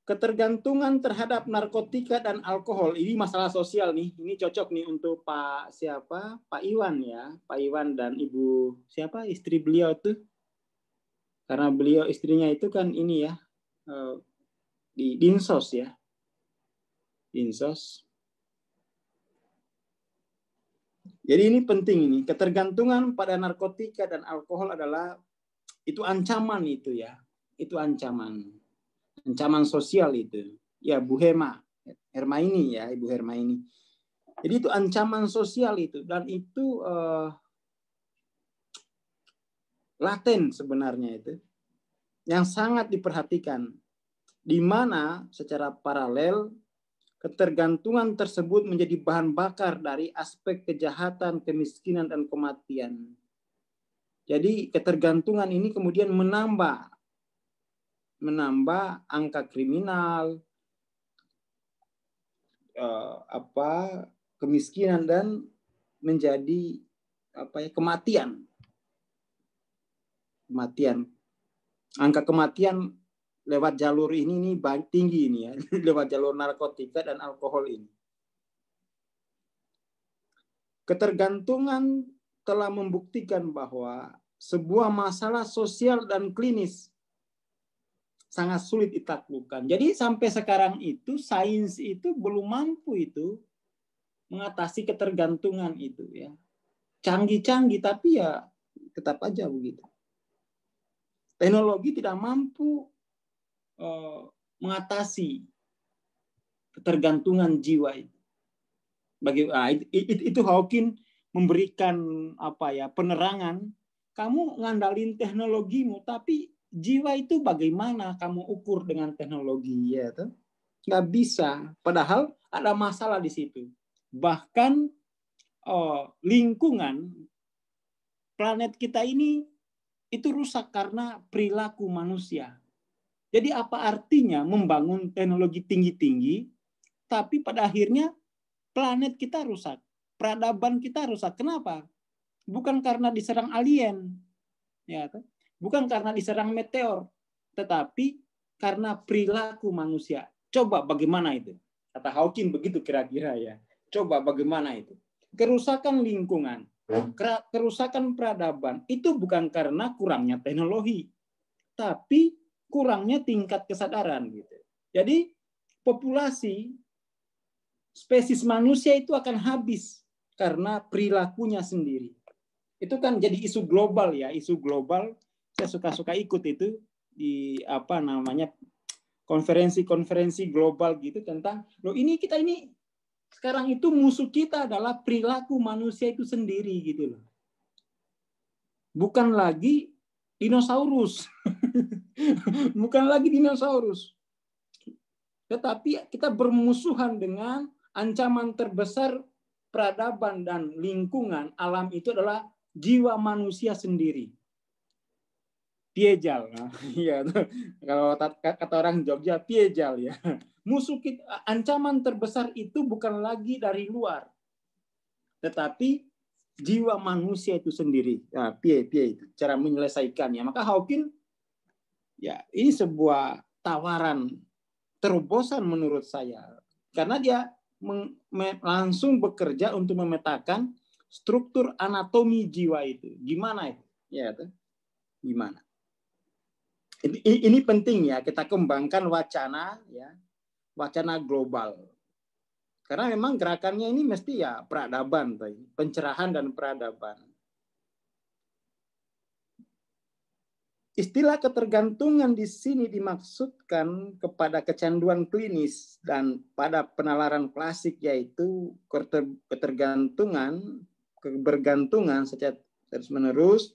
ketergantungan terhadap narkotika dan alkohol, ini masalah sosial nih. Ini cocok nih untuk Pak Iwan ya, Pak Iwan dan Ibu istri beliau tuh. Karena beliau istrinya itu kan ini ya di Dinsos ya, Dinsos. Jadi ini penting ini, ketergantungan pada narkotika dan alkohol adalah itu ancaman itu ya, itu ancaman sosial itu. Ya Bu Hermaini ya, Ibu Hermaini. Jadi itu ancaman sosial itu, dan itu laten sebenarnya itu, yang sangat diperhatikan, di mana secara paralel ketergantungan tersebut menjadi bahan bakar dari aspek kejahatan, kemiskinan, dan kematian. Jadi ketergantungan ini kemudian menambah angka kriminal, kemiskinan, dan menjadi kematian. Angka kematian lewat jalur ini tinggi ini ya, lewat jalur narkotika dan alkohol ini. Ketergantungan telah membuktikan bahwa sebuah masalah sosial dan klinis sangat sulit ditaklukkan. Jadi sampai sekarang itu sains itu belum mampu itu mengatasi ketergantungan itu ya. canggih-canggih, tapi ya tetap aja begitu. Teknologi tidak mampu mengatasi ketergantungan jiwa itu. Itu Hawking memberikan penerangan. Kamu ngandalin teknologimu, tapi jiwa itu bagaimana kamu ukur dengan teknologi, ya tuh? Nggak bisa. Padahal ada masalah di situ. Bahkan lingkungan planet kita ini itu rusak karena perilaku manusia. Jadi apa artinya membangun teknologi tinggi-tinggi, tapi pada akhirnya planet kita rusak, peradaban kita rusak. Kenapa? Bukan karena diserang alien, ya, bukan karena diserang meteor, tetapi karena perilaku manusia. Coba bagaimana itu? Kata Hawking begitu kira-kira ya. Coba bagaimana itu? Kerusakan lingkungan, kerusakan peradaban itu bukan karena kurangnya teknologi, tapi kurangnya tingkat kesadaran gitu. Jadi populasi spesies manusia itu akan habis karena perilakunya sendiri. Itu kan jadi isu global ya, isu global. Saya suka-suka ikut itu di konferensi-konferensi global gitu tentang kita ini sekarang itu musuh kita adalah perilaku manusia itu sendiri gitu loh. Bukan lagi dinosaurus. Bukan lagi dinosaurus. Tetapi kita bermusuhan dengan ancaman terbesar peradaban dan lingkungan alam itu adalah jiwa manusia sendiri. Piejal. Ya, kalau kata orang Jogja, piejal ya. Musuh kita, ancaman terbesar itu bukan lagi dari luar, tetapi jiwa manusia itu sendiri. Nah, pie itu cara menyelesaikannya. Maka Hawking ya ini sebuah tawaran terobosan menurut saya, karena dia langsung bekerja untuk memetakan struktur anatomi jiwa itu. Gimana itu? Ya, gimana? Ini penting ya, kita kembangkan wacana ya, wacana global. Karena memang gerakannya ini mesti ya peradaban, pencerahan dan peradaban. Istilah ketergantungan di sini dimaksudkan kepada kecanduan klinis dan pada penalaran klasik, yaitu kebergantungan secara terus-menerus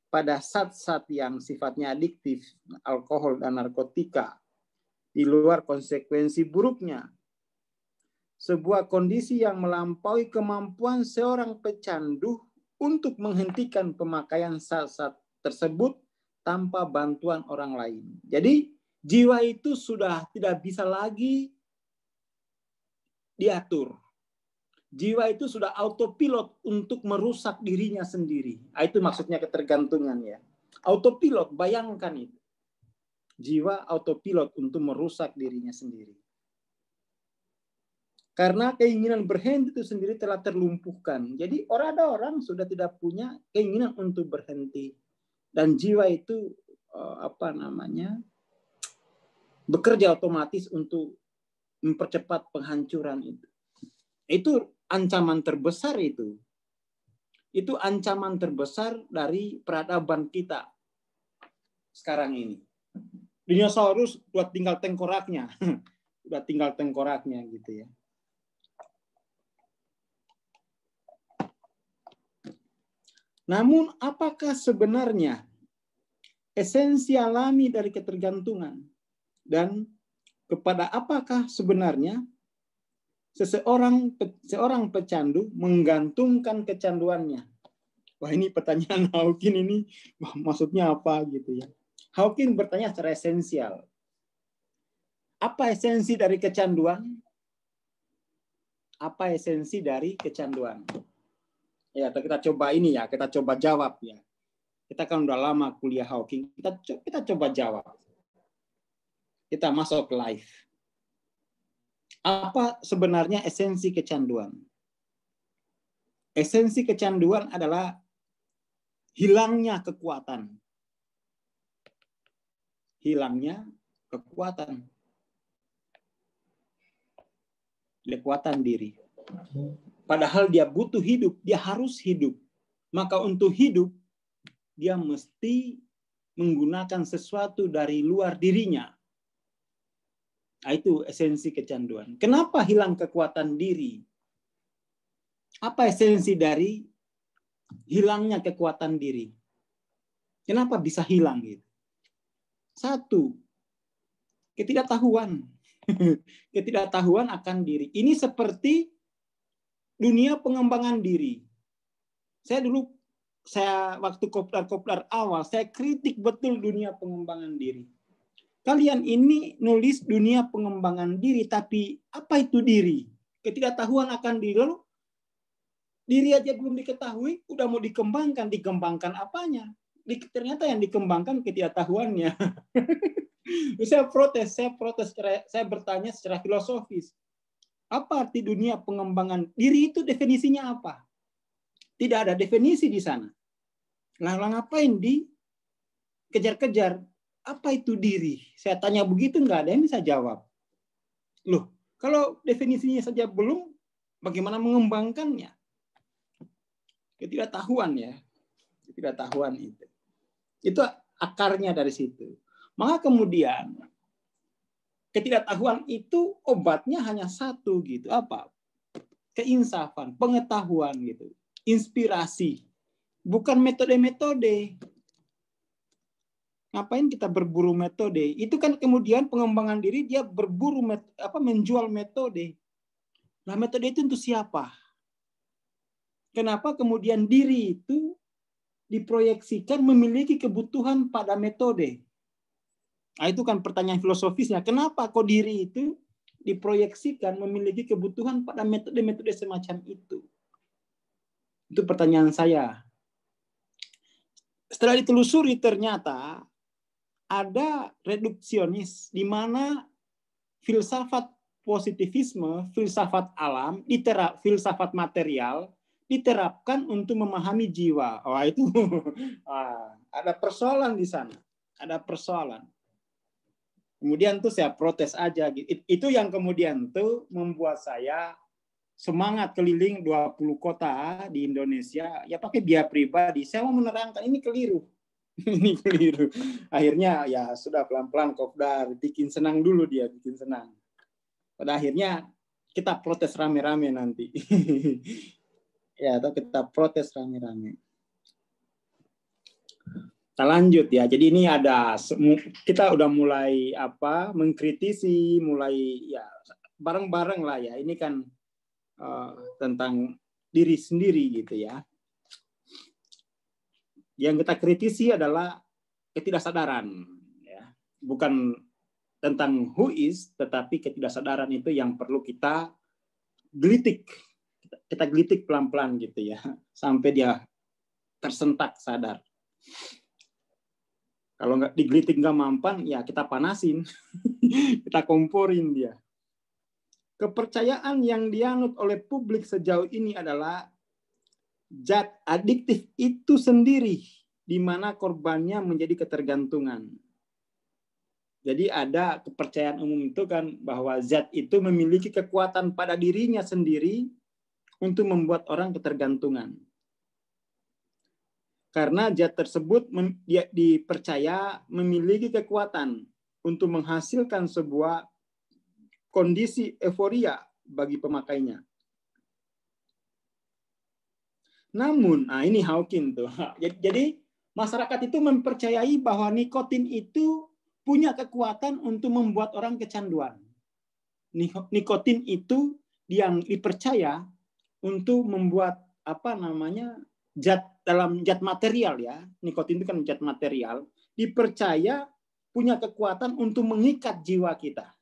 pada zat-zat yang sifatnya adiktif, alkohol dan narkotika, di luar konsekuensi buruknya. Sebuah kondisi yang melampaui kemampuan seorang pecandu untuk menghentikan pemakaian zat-zat tersebut tanpa bantuan orang lain. Jadi jiwa itu sudah tidak bisa lagi diatur. Jiwa itu sudah autopilot untuk merusak dirinya sendiri. Itu maksudnya ketergantungan ya. Autopilot, bayangkan itu. Jiwa autopilot untuk merusak dirinya sendiri. Karena keinginan berhenti itu sendiri telah terlumpuhkan. Jadi ada orang sudah tidak punya keinginan untuk berhenti. Dan jiwa itu bekerja otomatis untuk mempercepat penghancuran itu. Itu ancaman terbesar itu. Itu ancaman terbesar dari peradaban kita sekarang ini. Dinosaurus udah tinggal tengkoraknya. Udah tinggal tengkoraknya gitu ya. Namun apakah sebenarnya esensi alami dari ketergantungan, dan kepada apakah sebenarnya seorang pecandu menggantungkan kecanduannya? Wah, ini pertanyaan Hawking ini maksudnya apa gitu ya. Hawking bertanya secara esensial. Apa esensi dari kecanduan? Apa esensi dari kecanduan? Ya, kita coba ini ya, kita coba jawab ya. Kita kan udah lama kuliah Hawking, kita coba jawab. Kita masuk live. Apa sebenarnya esensi kecanduan? Esensi kecanduan adalah hilangnya kekuatan. Hilangnya kekuatan. Kekuatan diri. Padahal dia butuh hidup, dia harus hidup. Maka untuk hidup, dia mesti menggunakan sesuatu dari luar dirinya. Nah, itu esensi kecanduan. Kenapa hilang kekuatan diri? Apa esensi dari hilangnya kekuatan diri? Kenapa bisa hilang gitu? Satu, ketidaktahuan. Ketidaktahuan akan diri. Ini seperti dunia pengembangan diri. Saya waktu kopdar awal, saya kritik betul dunia pengembangan diri. Kalian ini nulis dunia pengembangan diri, tapi apa itu diri? Ketidaktahuan akan diri. Lalu diri aja belum diketahui, udah mau dikembangkan apanya? Ternyata yang dikembangkan ketidaktahuannya. Saya protes, saya bertanya secara filosofis. Apa arti dunia pengembangan diri itu, definisinya apa? Tidak ada definisi di sana. Lalu ngapain dikejar-kejar? Apa itu diri? Saya tanya begitu, nggak ada yang bisa jawab. Loh, kalau definisinya saja belum, bagaimana mengembangkannya? Ketidaktahuan ya. Ketidaktahuan itu. Itu akarnya dari situ. Maka kemudian ketidaktahuan itu obatnya hanya satu gitu. Apa? Keinsafan, pengetahuan gitu. Inspirasi. Bukan metode-metode. Ngapain kita berburu metode? Itu kan kemudian pengembangan diri dia berburu menjual metode. Nah, metode itu untuk siapa? Kenapa kemudian diri itu diproyeksikan memiliki kebutuhan pada metode? Nah, itu kan pertanyaan filosofisnya. Kenapa kok diri itu diproyeksikan memiliki kebutuhan pada metode-metode semacam itu? Itu pertanyaan saya. Setelah ditelusuri ternyata ada reduksionis di mana filsafat positivisme, filsafat alam, filsafat material diterapkan untuk memahami jiwa. Wah, itu ada persoalan di sana. Ada persoalan. Kemudian tuh saya protes aja. Itu yang kemudian tuh membuat saya semangat keliling 20 kota di Indonesia. Ya pakai biaya pribadi. Saya mau menerangkan ini keliru. Ini keliru. Akhirnya ya sudah pelan-pelan kopdar. Bikin senang dulu dia. Bikin senang. Pada akhirnya kita protes rame-rame nanti. Ya, atau kita protes rame-rame. Kita lanjut ya. Jadi ini kita udah mulai mengkritisi, mulai ya bareng-bareng lah ya. Ini kan tentang diri sendiri gitu ya. Yang kita kritisi adalah ketidaksadaran ya. Bukan tentang who is, tetapi ketidaksadaran itu yang perlu kita gelitik. Kita gelitik pelan-pelan gitu ya, sampai dia tersentak sadar. Kalau nggak digelitik nggak mampan, ya kita panasin, kita komporin dia. Kepercayaan yang dianut oleh publik sejauh ini adalah zat adiktif itu sendiri, di mana korbannya menjadi ketergantungan. Jadi ada kepercayaan umum itu kan bahwa zat itu memiliki kekuatan pada dirinya sendiri untuk membuat orang ketergantungan. Karena zat tersebut dipercaya memiliki kekuatan untuk menghasilkan sebuah kondisi euforia bagi pemakainya. Namun, ini Hawking tuh. Jadi masyarakat itu mempercayai bahwa nikotin itu punya kekuatan untuk membuat orang kecanduan. Nikotin itu yang dipercaya untuk membuat zat material ya, nikotin itu kan zat material, dipercaya punya kekuatan untuk mengikat jiwa kita.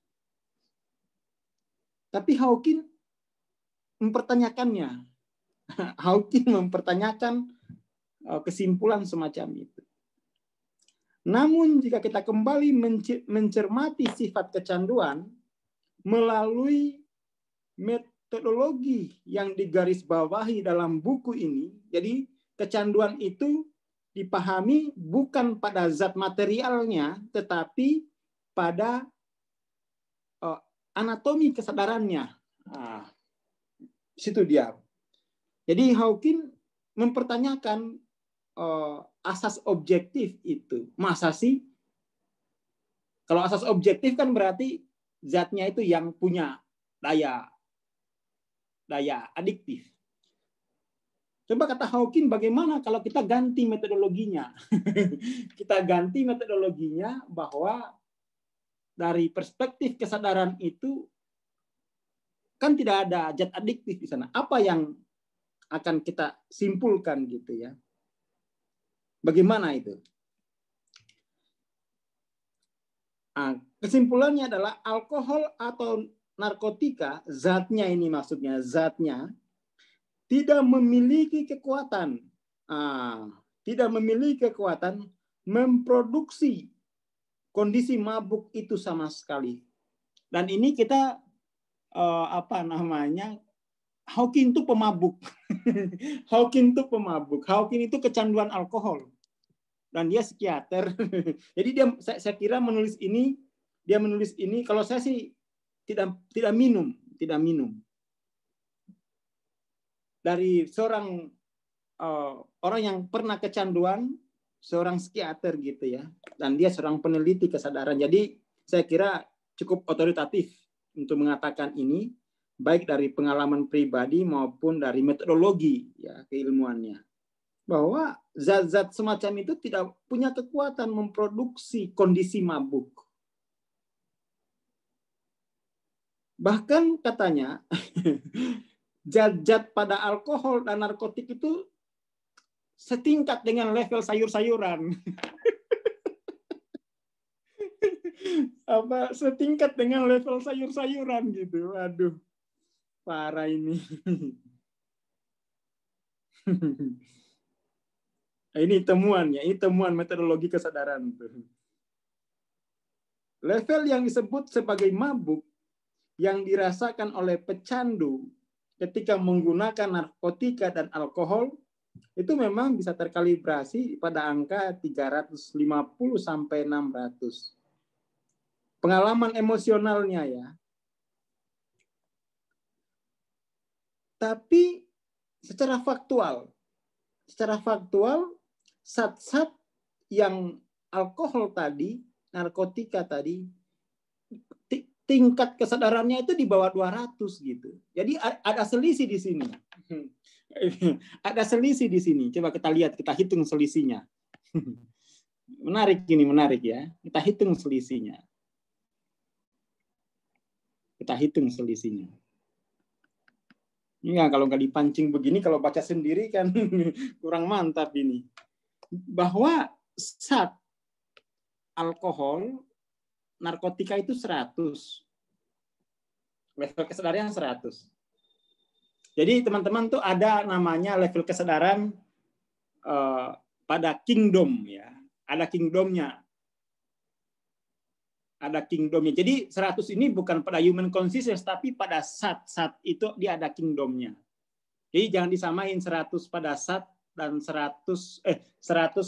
Tapi Hawking mempertanyakannya. Hawking mempertanyakan kesimpulan semacam itu. Namun jika kita kembali mencermati sifat kecanduan melalui metodologi yang digarisbawahi dalam buku ini, jadi kecanduan itu dipahami bukan pada zat materialnya, tetapi pada anatomi kesadarannya. Situ dia. Jadi Hawking mempertanyakan asas objektif itu. Masa sih? Kalau asas objektif kan berarti zatnya itu yang punya daya adiktif. Coba kata Hawking, bagaimana kalau kita ganti metodologinya? Kita ganti metodologinya bahwa dari perspektif kesadaran itu kan tidak ada zat adiktif di sana. Apa yang akan kita simpulkan gitu ya? Bagaimana itu? Nah, kesimpulannya adalah alkohol atau narkotika, zatnya ini maksudnya, zatnya tidak memiliki kekuatan. Tidak memiliki kekuatan memproduksi kondisi mabuk itu sama sekali. Dan ini kita Hawking itu pemabuk. Hawking itu pemabuk. Hawking itu kecanduan alkohol. Dan dia psikiater. Jadi saya kira menulis ini, dia menulis ini, kalau saya sih tidak minum. Dari seorang orang yang pernah kecanduan, seorang psikiater gitu ya, dan dia seorang peneliti kesadaran. Jadi saya kira cukup otoritatif untuk mengatakan ini, baik dari pengalaman pribadi maupun dari metodologi ya keilmuannya, bahwa zat-zat semacam itu tidak punya kekuatan memproduksi kondisi mabuk. Bahkan katanya zat-zat pada alkohol dan narkotik itu setingkat dengan level sayur-sayuran. Setingkat dengan level sayur-sayuran gitu. Aduh, parah ini. Ini temuannya, ini temuan metodologi kesadaran. Level yang disebut sebagai mabuk yang dirasakan oleh pecandu ketika menggunakan narkotika dan alkohol itu memang bisa terkalibrasi pada angka 350 sampai 600. Pengalaman emosionalnya ya. Tapi secara faktual zat-zat yang alkohol tadi, narkotika tadi, tingkat kesadarannya itu di bawah 200 gitu. Jadi ada selisih di sini. Ada selisih di sini. Coba kita lihat, kita hitung selisihnya. Menarik ya. Kita hitung selisihnya. Ya, kalau nggak dipancing begini, kalau baca sendiri kan kurang mantap ini. Bahwa zat alkohol, narkotika itu 100. Level kesadaran 100. Jadi teman-teman tuh ada namanya level kesadaran pada kingdom ya. Ada kingdomnya. Jadi 100 ini bukan pada human consciousness, tapi pada sat itu dia ada kingdomnya. Jadi jangan disamain 100 pada sat dan 100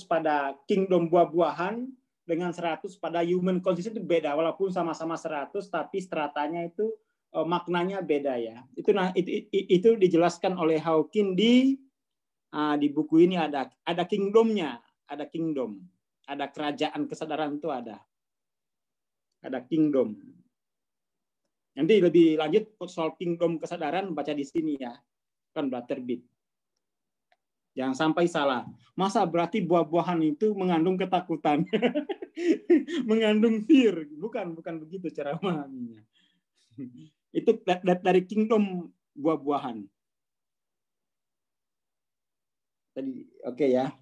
pada kingdom buah-buahan dengan 100 pada human consciousness itu beda. Walaupun sama-sama 100, tapi stratanya itu maknanya beda ya. Itu dijelaskan oleh Hawking di buku ini ada kingdomnya, ada kingdom, ada kerajaan kesadaran itu ada kingdom. Nanti lebih lanjut soal kingdom kesadaran baca di sini ya, kan udah terbit. Jangan sampai salah. Masa berarti buah-buahan itu mengandung ketakutan, mengandung fear? Bukan begitu cara memahaminya. Itu dari kingdom buah-buahan. Tadi oke ya.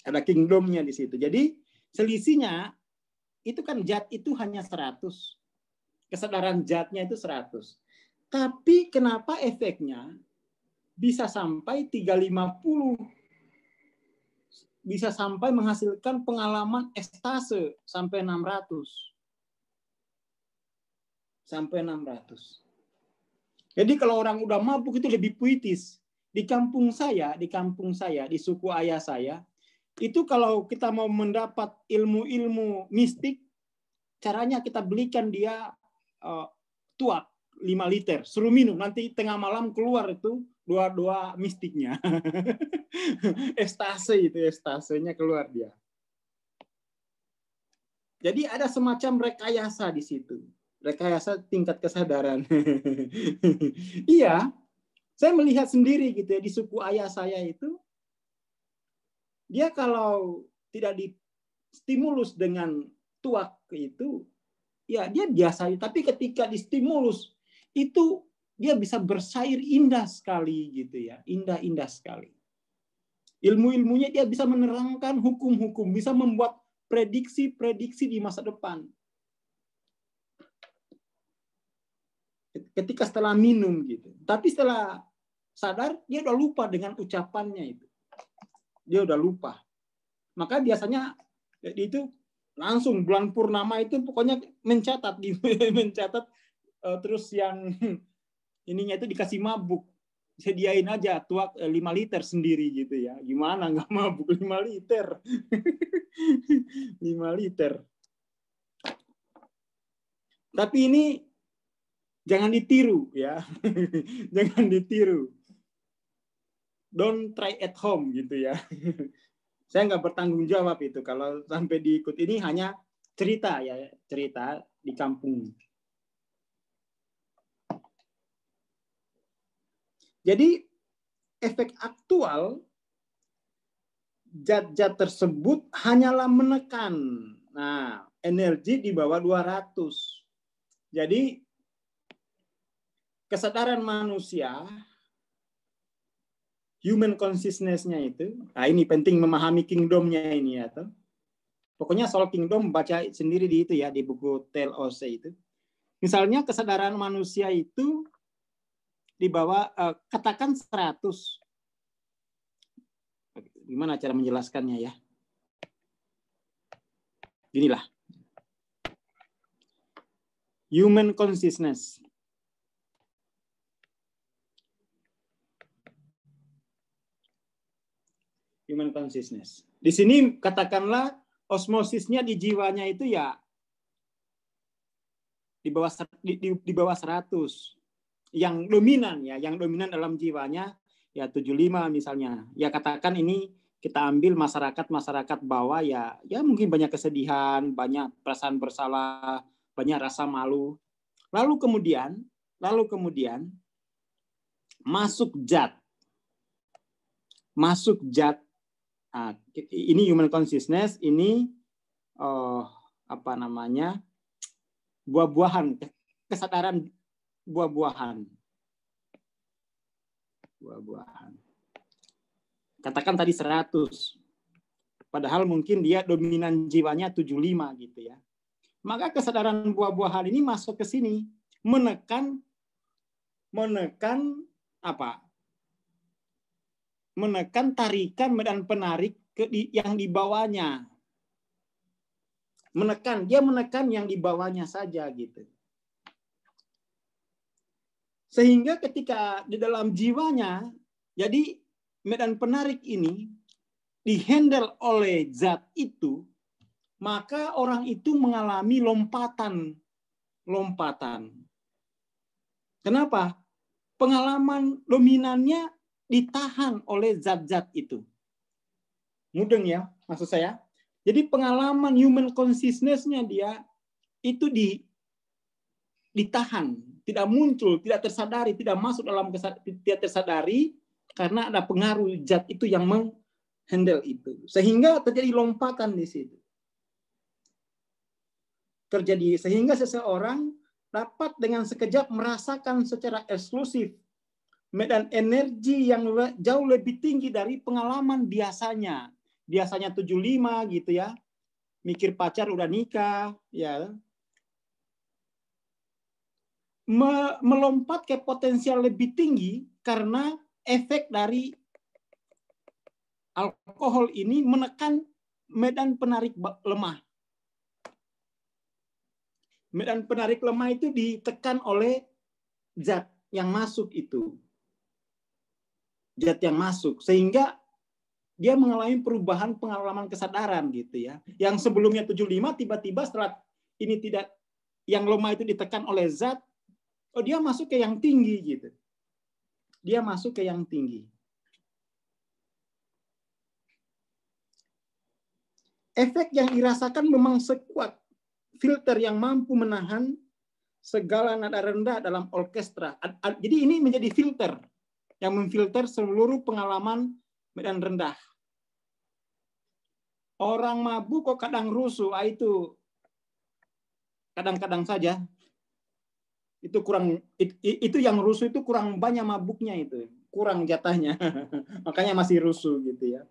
Ada kingdomnya di situ. Jadi selisihnya itu kan zat itu hanya 100. Kesadaran zatnya itu 100. Tapi kenapa efeknya bisa sampai 350? Bisa sampai menghasilkan pengalaman ekstase sampai 600. Jadi kalau orang udah mabuk itu lebih puitis. Di kampung saya, di suku ayah saya, itu kalau kita mau mendapat ilmu-ilmu mistik, caranya kita belikan dia tuak 5 liter, suruh minum, nanti tengah malam keluar itu dua mistiknya. Ekstase itu, ekstasenya keluar dia. Jadi ada semacam rekayasa di situ. Rekayasa tingkat kesadaran. Iya, saya melihat sendiri gitu ya, di suku ayah saya itu, dia kalau tidak distimulus dengan tuak itu, ya dia biasa. Tapi ketika distimulus, itu dia bisa bersair indah sekali gitu ya, indah-indah sekali. Ilmu-ilmunya dia bisa menerangkan hukum-hukum, bisa membuat prediksi-prediksi di masa depan. Ketika setelah minum gitu. Tapi setelah sadar, dia udah lupa dengan ucapannya itu. Dia udah lupa. Maka biasanya itu langsung bulan purnama itu pokoknya mencatat terus yang ininya itu dikasih mabuk. Sediain aja tuak 5 liter sendiri gitu ya. Gimana nggak mabuk 5 liter? 5 liter. Tapi ini jangan ditiru ya. Jangan ditiru. Don't try at home gitu ya. Saya nggak bertanggung jawab itu kalau sampai diikut. Ini hanya cerita ya, cerita di kampung. Jadi efek aktual zat-zat tersebut hanyalah menekan energi di bawah 200. Jadi kesadaran manusia, human consciousness-nya itu, ini penting memahami kingdom-nya ini ya. Pokoknya soal kingdom baca sendiri di itu ya, di buku TLOC itu. Misalnya kesadaran manusia itu di bawah katakan 100. Gimana cara menjelaskannya ya? Inilah. Human consciousness. Human consciousness. Di sini katakanlah osmosisnya di jiwanya itu ya di bawah 100. Yang dominan ya, yang dominan dalam jiwanya ya 75 misalnya. Ya katakan ini kita ambil masyarakat bawah ya mungkin banyak kesedihan, banyak perasaan bersalah, banyak rasa malu. Lalu kemudian masuk zat. Ini human consciousness, ini buah-buahan, kesadaran buah-buahan. Katakan tadi 100. Padahal mungkin dia dominan jiwanya 75 gitu ya. Maka kesadaran buah-buahan ini masuk ke sini, menekan tarikan dan penarik yang di bawahnya. Dia menekan yang di bawahnya saja gitu. Sehingga ketika di dalam jiwanya, jadi medan penarik ini dihandle oleh zat itu, maka orang itu mengalami lompatan. Kenapa? Pengalaman dominannya ditahan oleh zat-zat itu. Mudeng ya, maksud saya. Jadi pengalaman human consciousness-nya dia itu ditahan, tidak muncul, tidak tersadari, tidak masuk dalam tidak tersadari karena ada pengaruh zat itu yang menghandle itu. Sehingga terjadi lompatan di situ. Sehingga seseorang dapat dengan sekejap merasakan secara eksklusif medan energi yang jauh lebih tinggi dari pengalaman biasanya. Biasanya 75 gitu ya. Mikir pacar udah nikah, ya. Melompat ke potensial lebih tinggi karena efek dari alkohol ini menekan medan penarik lemah. Medan penarik lemah itu ditekan oleh zat yang masuk itu. Zat yang masuk. Sehingga dia mengalami perubahan pengalaman kesadaran gitu ya. Yang sebelumnya 75 tiba-tiba setelah ini tidak, yang lemah itu ditekan oleh zat, dia masuk ke yang tinggi gitu. dia masuk ke yang tinggi. Efek yang dirasakan memang sekuat filter yang mampu menahan segala nada rendah dalam orkestra. Jadi ini menjadi filter yang memfilter seluruh pengalaman medan rendah. Orang mabuk kok kadang rusuh, itu kadang-kadang saja. Itu kurang, itu yang rusuh itu kurang banyak mabuknya, itu kurang jatahnya. Makanya masih rusuh gitu ya.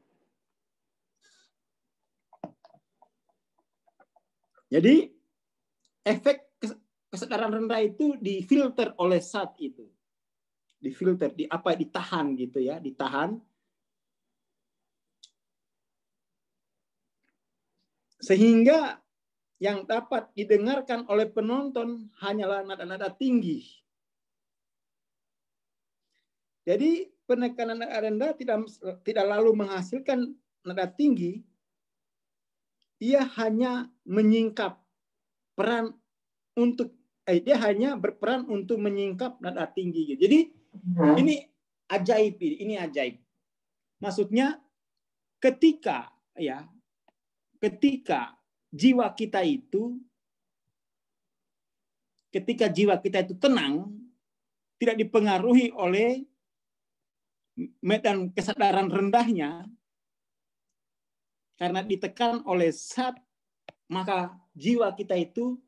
Jadi efek kesadaran rendah itu difilter oleh zat itu. Difilter, ditahan gitu ya, ditahan. Sehingga yang dapat didengarkan oleh penonton hanyalah nada-nada tinggi. Jadi penekanan nada rendah tidak lalu menghasilkan nada tinggi, ia hanya menyingkap peran untuk dia hanya berperan untuk menyingkap nada tinggi. Jadi ini ajaib, ini ajaib. Maksudnya ketika jiwa kita itu tenang, tidak dipengaruhi oleh medan kesadaran rendahnya, karena ditekan oleh zat, maka jiwa kita itu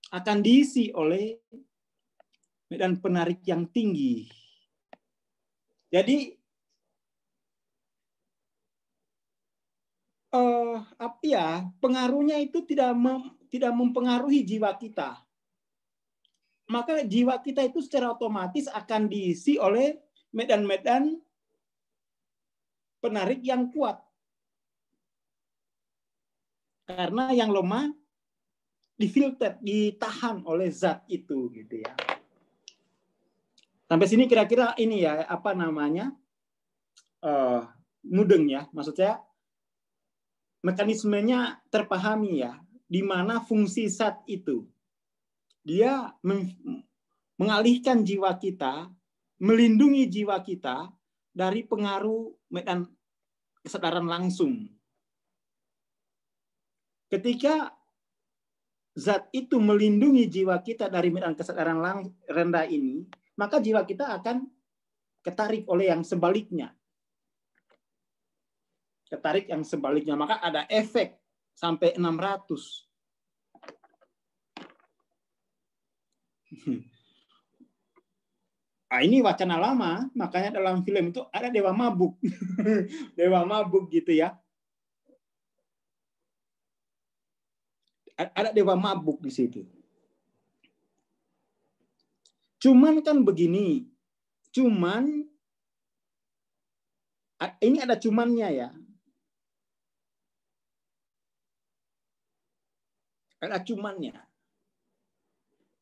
akan diisi oleh medan penarik yang tinggi. Jadi pengaruhnya itu tidak mempengaruhi jiwa kita. Maka jiwa kita itu secara otomatis akan diisi oleh medan-medan penarik yang kuat. Karena yang lemah difilter, ditahan oleh zat itu gitu ya. Sampai sini kira-kira ini ya, mudeng ya, maksudnya mekanismenya terpahami ya, di mana fungsi zat itu dia mengalihkan jiwa kita, melindungi jiwa kita dari pengaruh medan kesadaran langsung. Ketika zat itu melindungi jiwa kita dari medan kesadaran rendah ini, maka jiwa kita akan ketarik oleh yang sebaliknya. Ketarik yang sebaliknya, maka ada efek sampai 600. Ini wacana lama, makanya dalam film itu ada dewa mabuk. Dewa mabuk gitu ya. Ada dewa mabuk di situ. Cuman kan begini, ini ada cumannya ya. Ada cumannya.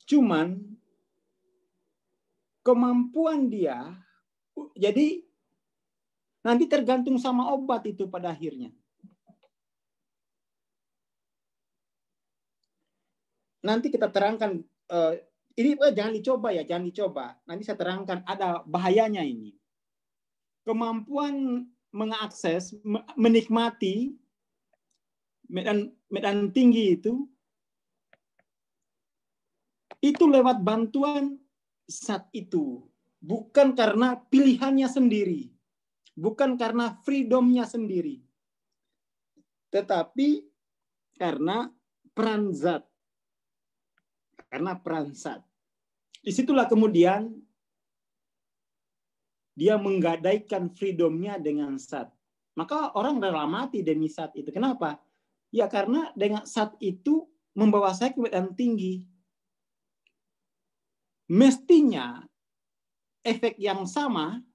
Cuman kemampuan dia, jadi nanti tergantung sama obat itu pada akhirnya. Nanti kita terangkan, ini jangan dicoba ya, jangan dicoba. Nanti saya terangkan, ada bahayanya ini. Kemampuan mengakses, menikmati medan tinggi itu lewat bantuan zat itu. Bukan karena pilihannya sendiri. Bukan karena freedomnya sendiri. Tetapi karena peran zat. Karena peran zat. Disitulah kemudian dia menggadaikan freedomnya dengan zat. Maka orang rela mati demi zat itu. Kenapa? Ya karena dengan zat itu membawa saya ke medan tinggi. Mestinya efek yang sama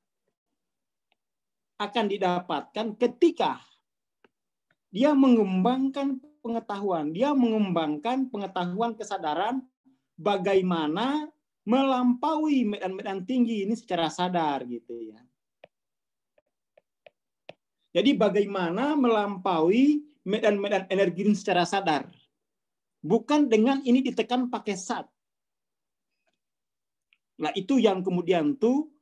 akan didapatkan ketika dia mengembangkan pengetahuan. Dia mengembangkan pengetahuan kesadaran bagaimana melampaui medan-medan tinggi ini secara sadar gitu ya. Jadi bagaimana melampaui medan-medan energi ini secara sadar. Bukan dengan ini ditekan pakai zat. Nah itu yang kemudian tuh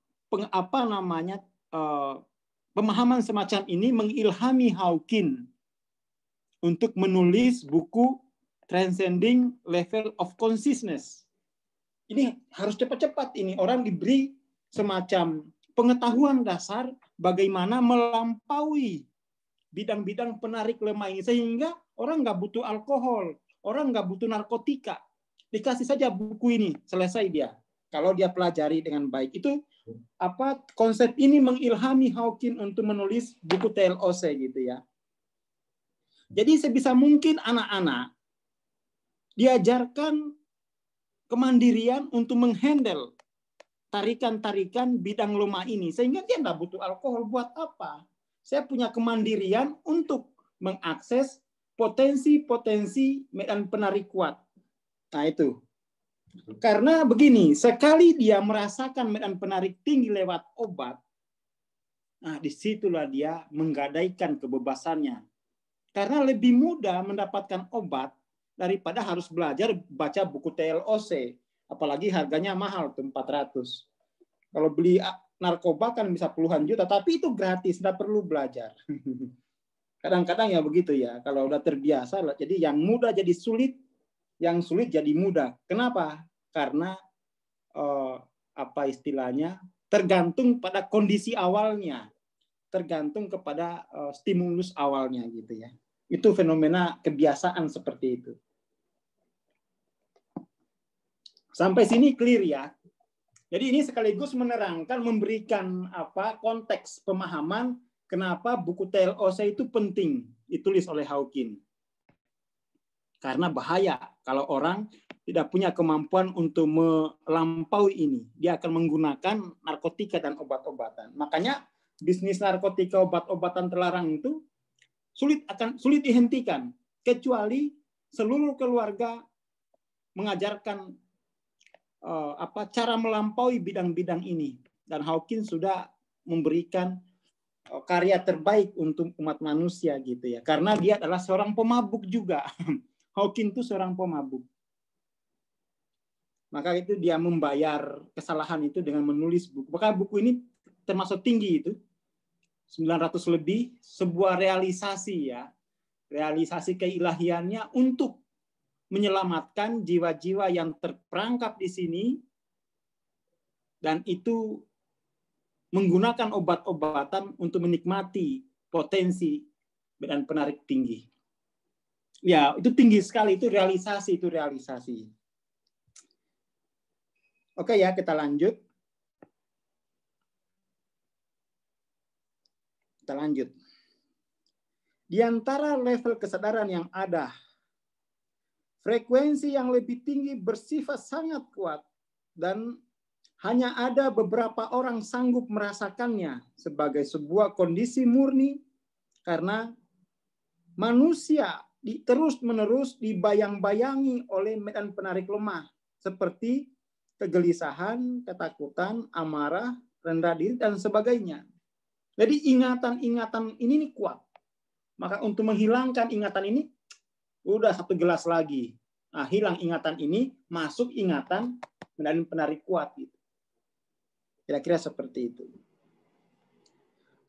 pemahaman semacam ini mengilhami Hawking untuk menulis buku Transcending Level of Consciousness. Ini harus cepat-cepat ini. Orang diberi semacam pengetahuan dasar bagaimana melampaui bidang-bidang penarik lemah ini. Sehingga orang nggak butuh alkohol, orang nggak butuh narkotika. Dikasih saja buku ini, selesai dia. Kalau dia pelajari dengan baik. Itu konsep ini mengilhami Hawking untuk menulis buku TLOC gitu ya. Jadi sebisa mungkin anak-anak diajarkan kemandirian untuk menghandle tarikan-tarikan bidang lemah ini. Sehingga dia nggak butuh alkohol. Buat apa? Saya punya kemandirian untuk mengakses potensi-potensi medan penarik kuat. Nah itu. Karena begini, sekali dia merasakan medan penarik tinggi lewat obat, nah disitulah dia menggadaikan kebebasannya. Karena lebih mudah mendapatkan obat daripada harus belajar baca buku TLOC. Apalagi harganya mahal, tuh 400. Kalau beli narkoba kan bisa puluhan juta, tapi itu gratis, tidak perlu belajar. Kadang-kadang ya begitu ya, kalau udah terbiasa, jadi yang mudah jadi sulit, yang sulit jadi mudah. Kenapa? Karena istilahnya tergantung pada kondisi awalnya, tergantung kepada stimulus awalnya gitu ya. Itu fenomena kebiasaan seperti itu. Sampai sini clear ya. Jadi ini sekaligus menerangkan, memberikan konteks pemahaman kenapa buku TLOC itu penting ditulis oleh Hawking. Karena bahaya kalau orang tidak punya kemampuan untuk melampaui ini. Dia akan menggunakan narkotika dan obat-obatan. Makanya bisnis narkotika obat-obatan terlarang itu sulit dihentikan, kecuali seluruh keluarga mengajarkan cara melampaui bidang-bidang ini. Dan Hawking sudah memberikan karya terbaik untuk umat manusia gitu ya. Karena dia adalah seorang pemabuk juga. Hawking itu seorang pemabuk. Maka itu dia membayar kesalahan itu dengan menulis buku. Maka buku ini termasuk tinggi itu. 900 lebih, sebuah realisasi ya. Realisasi keilahiannya untuk menyelamatkan jiwa-jiwa yang terperangkap di sini, dan itu menggunakan obat-obatan untuk menikmati potensi medan penarik tinggi. Ya, itu tinggi sekali, itu realisasi. Oke ya, kita lanjut. Di antara level kesadaran yang ada, frekuensi yang lebih tinggi bersifat sangat kuat dan hanya ada beberapa orang sanggup merasakannya sebagai sebuah kondisi murni karena manusia terus-menerus dibayang-bayangi oleh medan penarik lemah seperti kegelisahan, ketakutan, amarah, rendah diri, dan sebagainya. Jadi ingatan-ingatan ini kuat. Maka untuk menghilangkan ingatan ini, udah 1 gelas lagi. Nah, hilang ingatan ini, masuk ingatan medan penarik kuat. Gitu. Kira-kira seperti itu.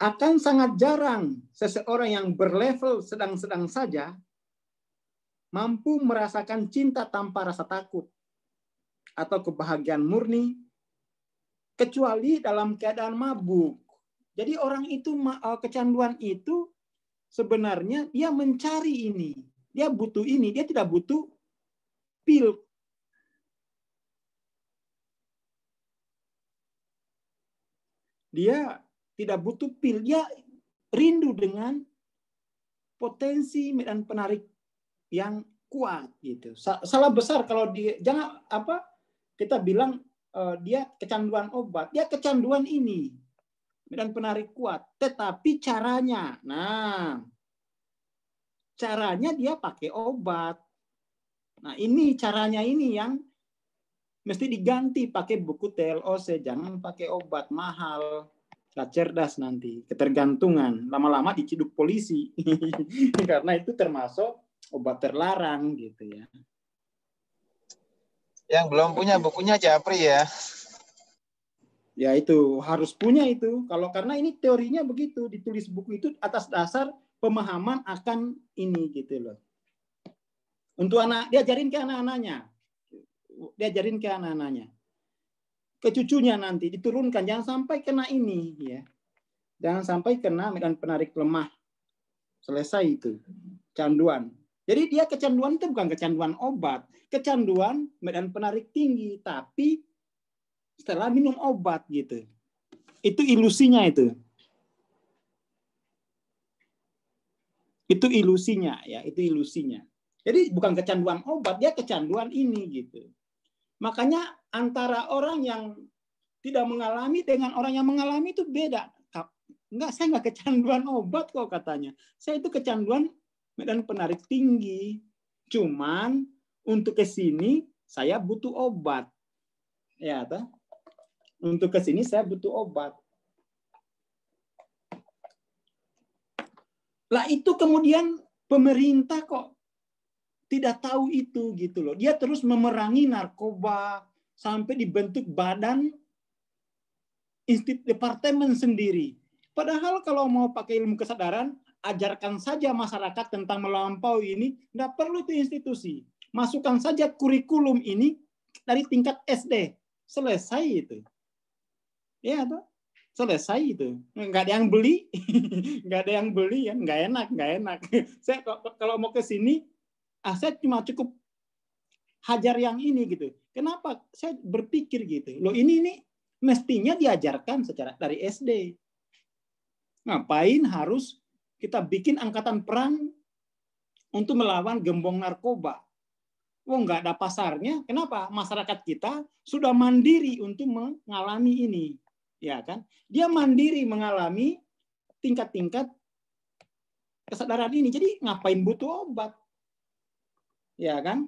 Akan sangat jarang seseorang yang berlevel sedang-sedang saja mampu merasakan cinta tanpa rasa takut atau kebahagiaan murni, kecuali dalam keadaan mabuk. Jadi orang itu, kecanduan itu sebenarnya dia mencari ini. Dia butuh ini, dia tidak butuh pil. Dia tidak butuh pil, dia rindu dengan potensi medan penarik yang kuat gitu. Salah besar kalau dia kita bilang dia kecanduan obat, dia kecanduan ini medan penarik kuat, tetapi caranya dia pakai obat. Nah, ini caranya ini yang mesti diganti, pakai buku TLOC, jangan pakai obat mahal. Gak cerdas nanti, ketergantungan, lama-lama diciduk polisi. Karena itu termasuk obat terlarang gitu ya. Yang belum punya bukunya Japri ya. Ya itu harus punya itu. Kalau karena ini teorinya begitu, ditulis buku itu atas dasar pemahaman akan ini gitu loh. Untuk anak diajarin ke anak-anaknya. Diajarin ke anak-anaknya. Ke cucunya nanti diturunkan, jangan sampai kena ini ya. Jangan sampai kena medan penarik lemah. Selesai itu. Canduan. Jadi dia kecanduan itu bukan kecanduan obat, kecanduan medan penarik tinggi, tapi setelah minum obat gitu. Itu ilusinya itu. Itu ilusinya ya, itu ilusinya. Jadi bukan kecanduan obat, dia kecanduan ini gitu. Makanya antara orang yang tidak mengalami dengan orang yang mengalami itu beda. Enggak, saya enggak kecanduan obat kok katanya. Saya itu kecanduan medan penarik tinggi. Cuman untuk ke sini saya butuh obat. Ya, toh? Untuk ke sini saya butuh obat. Lah itu kemudian pemerintah kok tidak tahu itu gitu loh. Dia terus memerangi narkoba sampai dibentuk badan departemen sendiri. Padahal kalau mau pakai ilmu kesadaran, ajarkan saja masyarakat tentang melampaui ini, nggak perlu itu institusi. Masukkan saja kurikulum ini dari tingkat SD. Selesai itu. Ya, toh? Selesai itu. Nggak ada yang beli. Nggak ada yang beli ya. Nggak enak. Saya kalau mau ke sini, saya cuma cukup hajar yang ini gitu. Kenapa? Saya berpikir gitu. Loh ini mestinya diajarkan secara dari SD. Ngapain harus kita bikin angkatan perang untuk melawan gembong narkoba? Nggak ada pasarnya. Kenapa? Masyarakat kita sudah mandiri untuk mengalami ini. Ya kan? Dia mandiri mengalami tingkat-tingkat kesadaran ini. Jadi ngapain butuh obat? Ya kan?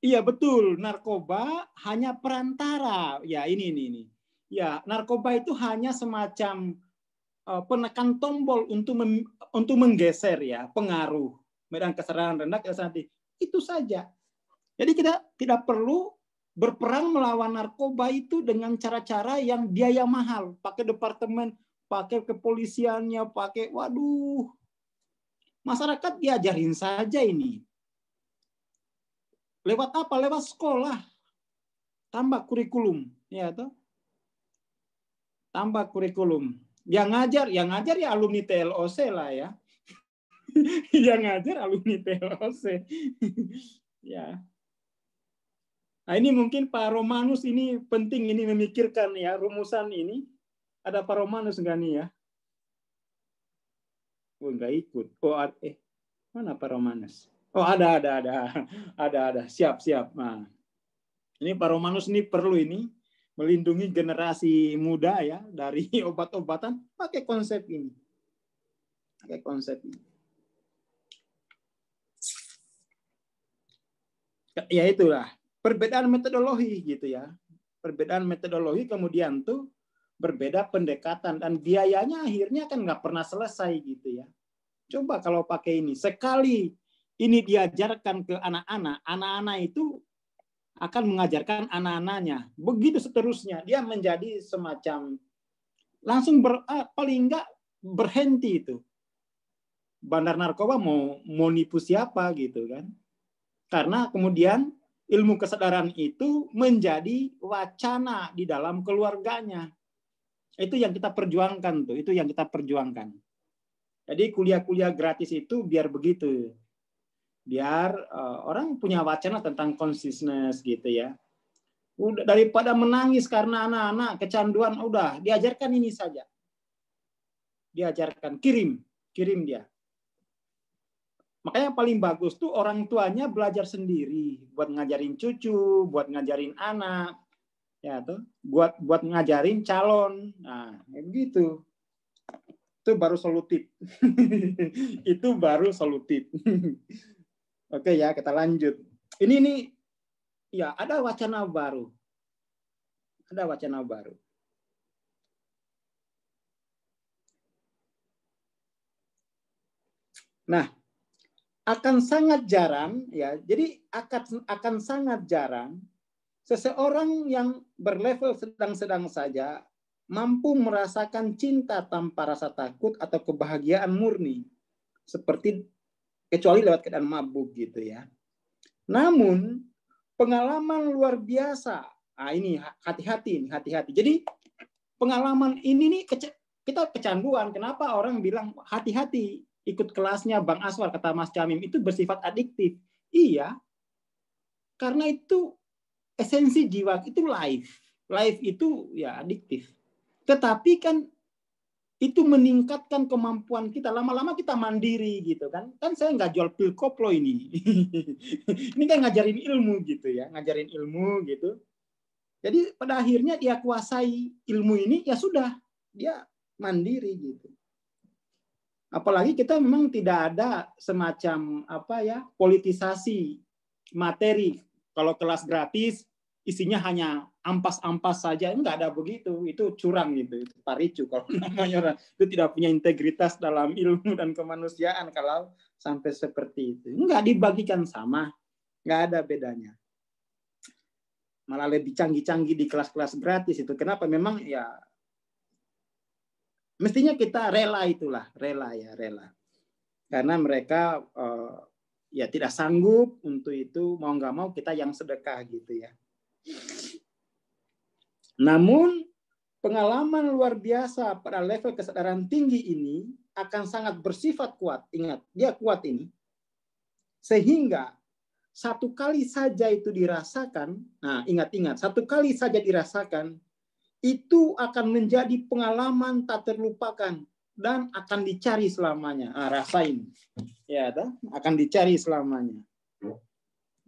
Iya betul, narkoba hanya perantara. Ya ini. Ya, narkoba itu hanya semacam penekan tombol untuk menggeser ya pengaruh medan kesadaran rendah ke kesadaran tinggi. Itu saja. Jadi kita tidak perlu berperang melawan narkoba itu dengan cara-cara yang biaya mahal, pakai departemen, pakai kepolisiannya, pakai waduh. Masyarakat diajarin saja ini. Lewat apa? Lewat sekolah. Tambah kurikulum, ya toh? Tambah kurikulum. Yang ngajar ya alumni TLOC lah ya. Yang ngajar alumni TLOC. Ya. Nah, ini mungkin Pak Romanus ini penting ini memikirkan ya rumusan ini. Ada Pak Romanus enggak nih ya? Oh, enggak ikut. Oh, mana Pak Romanus? Oh, ada. Siap. Nah, ini Pak Romanus ini perlu ini melindungi generasi muda ya dari obat-obatan pakai konsep ini. Pakai konsep ini. Ya itulah perbedaan metodologi gitu ya. Perbedaan metodologi kemudian tuh berbeda pendekatan dan biayanya akhirnya kan nggak pernah selesai gitu ya. Coba kalau pakai ini sekali ini diajarkan ke anak-anak, anak-anak itu akan mengajarkan anak-anaknya. Begitu seterusnya dia menjadi semacam langsung paling nggak berhenti itu. Bandar narkoba mau nipu siapa gitu kan? Karena kemudian ilmu kesadaran itu menjadi wacana di dalam keluarganya. Itu yang kita perjuangkan tuh, itu yang kita perjuangkan. Jadi kuliah-kuliah gratis itu biar begitu. Biar orang punya wacana tentang consciousness gitu ya. Udah daripada menangis karena anak-anak kecanduan, udah diajarkan ini saja. Diajarkan, kirim dia. Makanya yang paling bagus tuh orang tuanya belajar sendiri buat ngajarin cucu, buat ngajarin anak, ya tuh, buat ngajarin calon. Nah, begitu. Itu baru solutif. Itu baru solutif. Oke ya, kita lanjut. Ini ya ada wacana baru. Ada wacana baru. Nah, akan sangat jarang ya. Jadi akan sangat jarang Seseorang yang berlevel sedang-sedang saja mampu merasakan cinta tanpa rasa takut atau kebahagiaan murni, seperti kecuali lewat keadaan mabuk gitu ya. Namun pengalaman luar biasa, ini hati-hati. Jadi pengalaman ini nih kita kecanduan. Kenapa orang bilang hati-hati ikut kelasnya Bang Aswar, kata Mas Camim, itu bersifat adiktif. Iya, karena itu esensi jiwa itu life itu ya adiktif. Tetapi kan itu meningkatkan kemampuan kita. Lama-lama kita mandiri gitu kan. Kan saya nggak jual pil koplo ini. Ini kan ngajarin ilmu gitu ya, ngajarin ilmu gitu. Jadi pada akhirnya dia kuasai ilmu ini, ya sudah, dia mandiri gitu. Apalagi kita memang tidak ada semacam politisasi materi. Kalau kelas gratis isinya hanya ampas-ampas saja, enggak ada begitu. Itu curang gitu, itu paricu kalau namanya orang. Itu tidak punya integritas dalam ilmu dan kemanusiaan kalau sampai seperti itu. Enggak dibagikan sama, enggak ada bedanya. Malah lebih canggih-canggih di kelas-kelas gratis itu. Kenapa? Memang ya mestinya kita rela itulah, rela. Karena mereka ya tidak sanggup untuk itu, mau nggak mau kita yang sedekah gitu ya. Namun pengalaman luar biasa pada level kesadaran tinggi ini akan sangat bersifat kuat. Ingat, dia kuat ini. Sehingga satu kali saja itu dirasakan, nah ingat-ingat, satu kali saja dirasakan, itu akan menjadi pengalaman tak terlupakan dan akan dicari selamanya. Rasain, ya, akan dicari selamanya,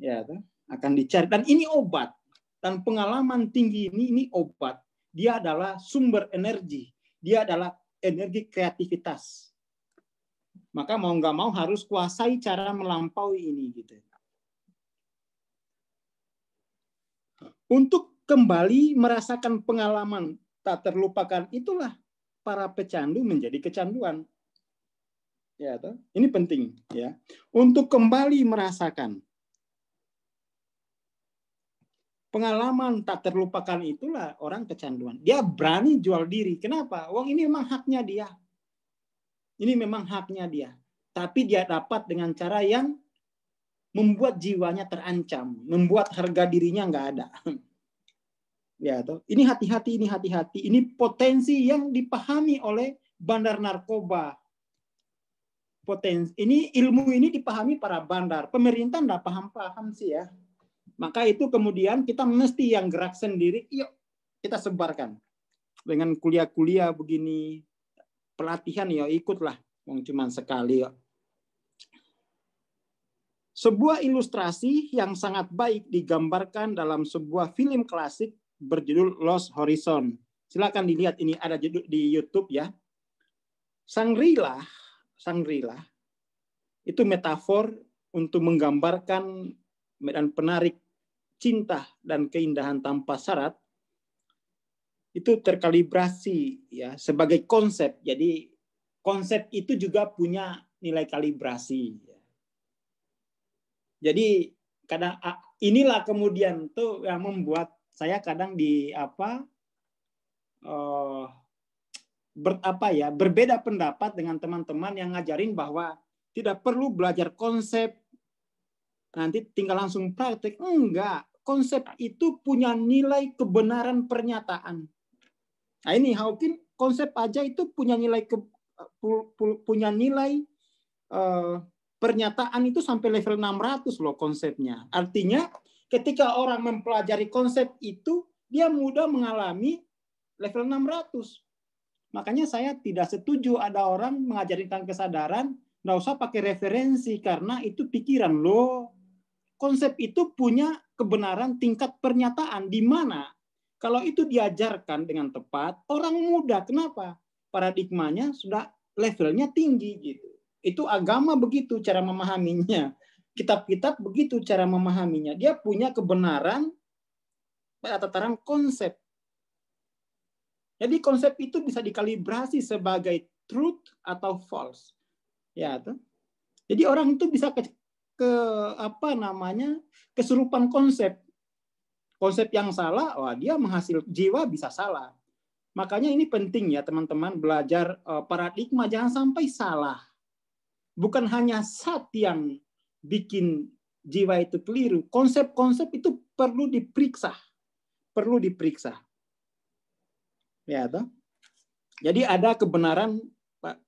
ya, akan dicari. Dan ini obat. Dan pengalaman tinggi ini obat. Dia adalah sumber energi. Dia adalah energi kreativitas. Maka mau nggak mau harus kuasai cara melampaui ini gitu. Untuk kembali merasakan pengalaman tak terlupakan itulah para pecandu menjadi kecanduan. Ya, toh? Ini penting ya. Untuk kembali merasakan pengalaman tak terlupakan itulah orang kecanduan. Dia berani jual diri. Kenapa? Wong ini memang haknya dia. Ini memang haknya dia. Tapi dia dapat dengan cara yang membuat jiwanya terancam, membuat harga dirinya nggak ada. Ya, toh. Ini hati-hati, Ini potensi yang dipahami oleh bandar narkoba. Potensi ini, ilmu ini dipahami para bandar. Pemerintah nggak paham sih ya. Maka itu kemudian kita mesti yang gerak sendiri. Yuk kita sebarkan dengan kuliah-kuliah begini, pelatihan ya ikutlah, cuma sekali. Yuk. Sebuah ilustrasi yang sangat baik digambarkan dalam sebuah film klasik berjudul Lost Horizon. Silakan dilihat, ini ada judul di YouTube ya. Shangri-La itu metafor untuk menggambarkan medan penarik cinta dan keindahan tanpa syarat. Itu terkalibrasi ya sebagai konsep. Jadi konsep itu juga punya nilai kalibrasi. Jadi kadang inilah kemudian tuh yang membuat saya kadang berbeda pendapat dengan teman-teman yang ngajarin bahwa tidak perlu belajar konsep nanti tinggal langsung praktek. Enggak, konsep itu punya nilai kebenaran pernyataan. Nah ini Hawking, konsep aja itu punya nilai pernyataan itu sampai level 600 loh konsepnya. Artinya ketika orang mempelajari konsep itu, dia mudah mengalami level 600. Makanya saya tidak setuju ada orang mengajarkan kesadaran, nggak usah pakai referensi, karena itu pikiran loh. Konsep itu punya kebenaran tingkat pernyataan, di mana kalau itu diajarkan dengan tepat, orang mudah. Kenapa? Paradigmanya sudah levelnya tinggi gitu. Itu agama begitu cara memahaminya. Kitab-kitab begitu cara memahaminya. Dia punya kebenaran pada tataran konsep. Jadi konsep itu bisa dikalibrasi sebagai truth atau false. Ya, tuh. Jadi orang itu bisa kesurupan konsep. Konsep yang salah, wah dia jiwa bisa salah. Makanya ini penting ya teman-teman belajar paradigma, jangan sampai salah. Bukan hanya Sat yang bikin jiwa itu keliru. Konsep-konsep itu perlu diperiksa. Perlu diperiksa. Ya, toh? Jadi ada kebenaran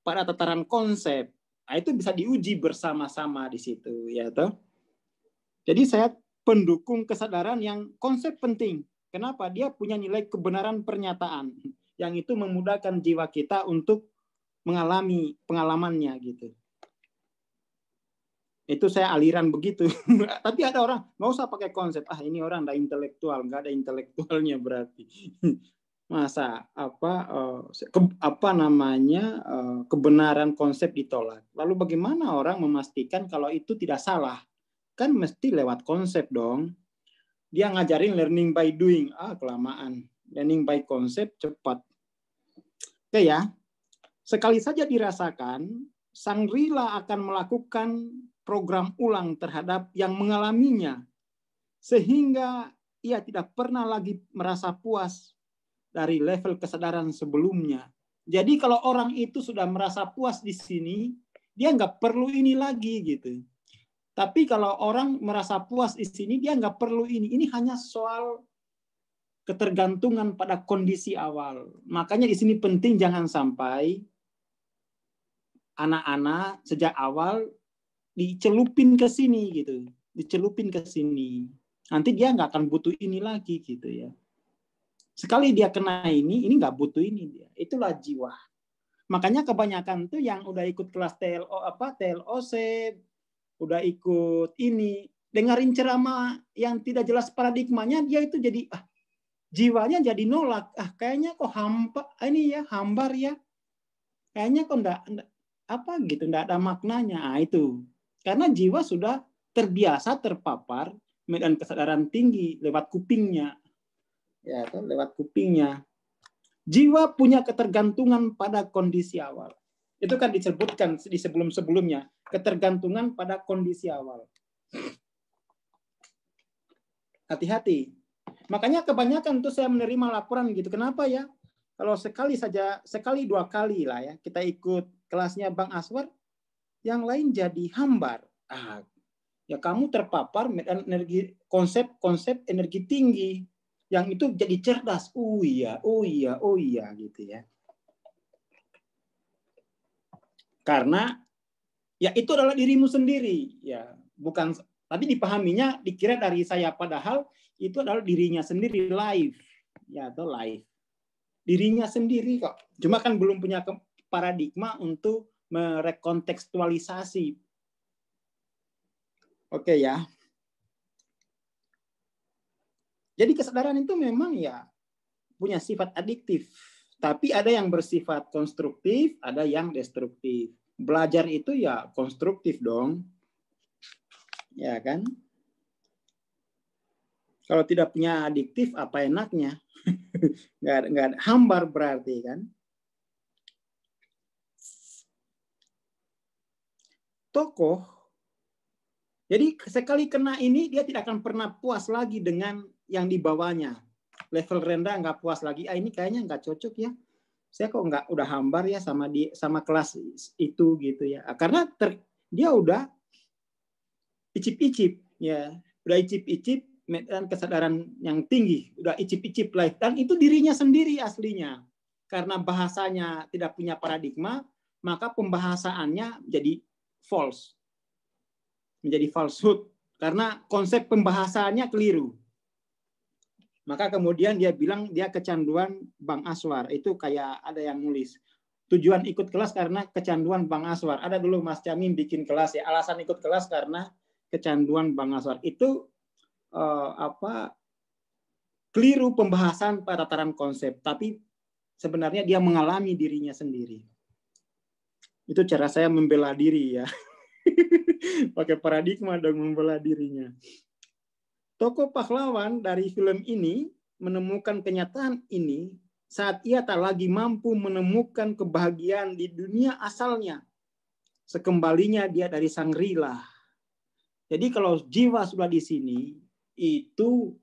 pada tataran konsep. Nah, itu bisa diuji bersama-sama di situ, ya toh. Jadi saya pendukung kesadaran yang konsep penting. Kenapa? Dia punya nilai kebenaran pernyataan yang itu memudahkan jiwa kita untuk mengalami pengalamannya gitu. Itu saya aliran begitu. Tapi ada orang nggak usah pakai konsep. Ah ini orang nggak intelektual, nggak ada intelektualnya berarti. Masa kebenaran konsep ditolak. Lalu bagaimana orang memastikan kalau itu tidak salah? Kan mesti lewat konsep dong. Dia ngajarin learning by doing. Ah kelamaan. Learning by konsep cepat. Oke ya. Sekali saja dirasakan, sang Rila akan melakukan program ulang terhadap yang mengalaminya, sehingga ia tidak pernah lagi merasa puas dari level kesadaran sebelumnya. Jadi kalau orang itu sudah merasa puas di sini, dia nggak perlu ini lagi gitu. Tapi kalau orang merasa puas di sini, dia nggak perlu ini. Ini hanya soal ketergantungan pada kondisi awal. Makanya di sini penting jangan sampai anak-anak sejak awal dicelupin ke sini gitu, dicelupin ke sini. Nanti dia nggak akan butuh ini lagi gitu ya. Sekali dia kena ini nggak butuh ini dia. Itulah jiwa. Makanya kebanyakan tuh yang udah ikut kelas TLOC, udah ikut ini, dengerin ceramah yang tidak jelas paradigmanya, dia itu jadi jiwanya jadi nolak. Kayaknya kok hambar ya. Kayaknya kok enggak enggak ada maknanya. Itu karena jiwa sudah terbiasa terpapar medan kesadaran tinggi lewat kupingnya. Ya, lewat kupingnya. Jiwa punya ketergantungan pada kondisi awal. Itu kan disebutkan di sebelum-sebelumnya, ketergantungan pada kondisi awal. Hati-hati. Makanya kebanyakan tuh saya menerima laporan gitu. Kenapa ya? Kalau sekali dua kali lah ya, kita ikut kelasnya Bang Aswar, yang lain jadi hambar. Ya kamu terpapar energi konsep energi tinggi yang itu jadi cerdas. Oh iya gitu ya. Karena ya itu adalah dirimu sendiri ya, bukan tadi dipahaminya dikira dari saya, padahal itu adalah dirinya sendiri live ya, atau live. Dirinya sendiri kok. Cuma kan belum punya paradigma untuk merekontekstualisasi. Oke ya. Jadi kesadaran itu memang ya punya sifat adiktif. Tapi ada yang bersifat konstruktif, ada yang destruktif. Belajar itu ya konstruktif dong. Ya kan? Kalau tidak punya adiktif, apa enaknya? Nggak hambar berarti kan? Tokoh, jadi sekali kena ini, dia tidak akan pernah puas lagi dengan yang dibawanya. Level rendah nggak puas lagi. Ini kayaknya nggak cocok ya. Saya kok nggak udah hambar ya sama kelas itu gitu ya. Karena dia udah icip-icip ya, udah icip-icip dan kesadaran yang tinggi, udah icip-icip live, dan itu dirinya sendiri aslinya. Karena bahasanya tidak punya paradigma, maka pembahasaannya jadi false, menjadi falsehood karena konsep pembahasannya keliru. Maka kemudian dia bilang dia kecanduan Bang Aswar. Itu kayak ada yang nulis tujuan ikut kelas karena kecanduan Bang Aswar. Ada dulu Mas Camim bikin kelas ya, alasan ikut kelas karena kecanduan Bang Aswar. Itu keliru pembahasan pada tataran konsep, tapi sebenarnya dia mengalami dirinya sendiri. Itu cara saya membela diri ya. Pakai paradigma dong membela dirinya. Tokoh pahlawan dari film ini menemukan kenyataan ini saat ia tak lagi mampu menemukan kebahagiaan di dunia asalnya. Sekembalinya dia dari sang Rila. Jadi kalau jiwa sudah di sini, itu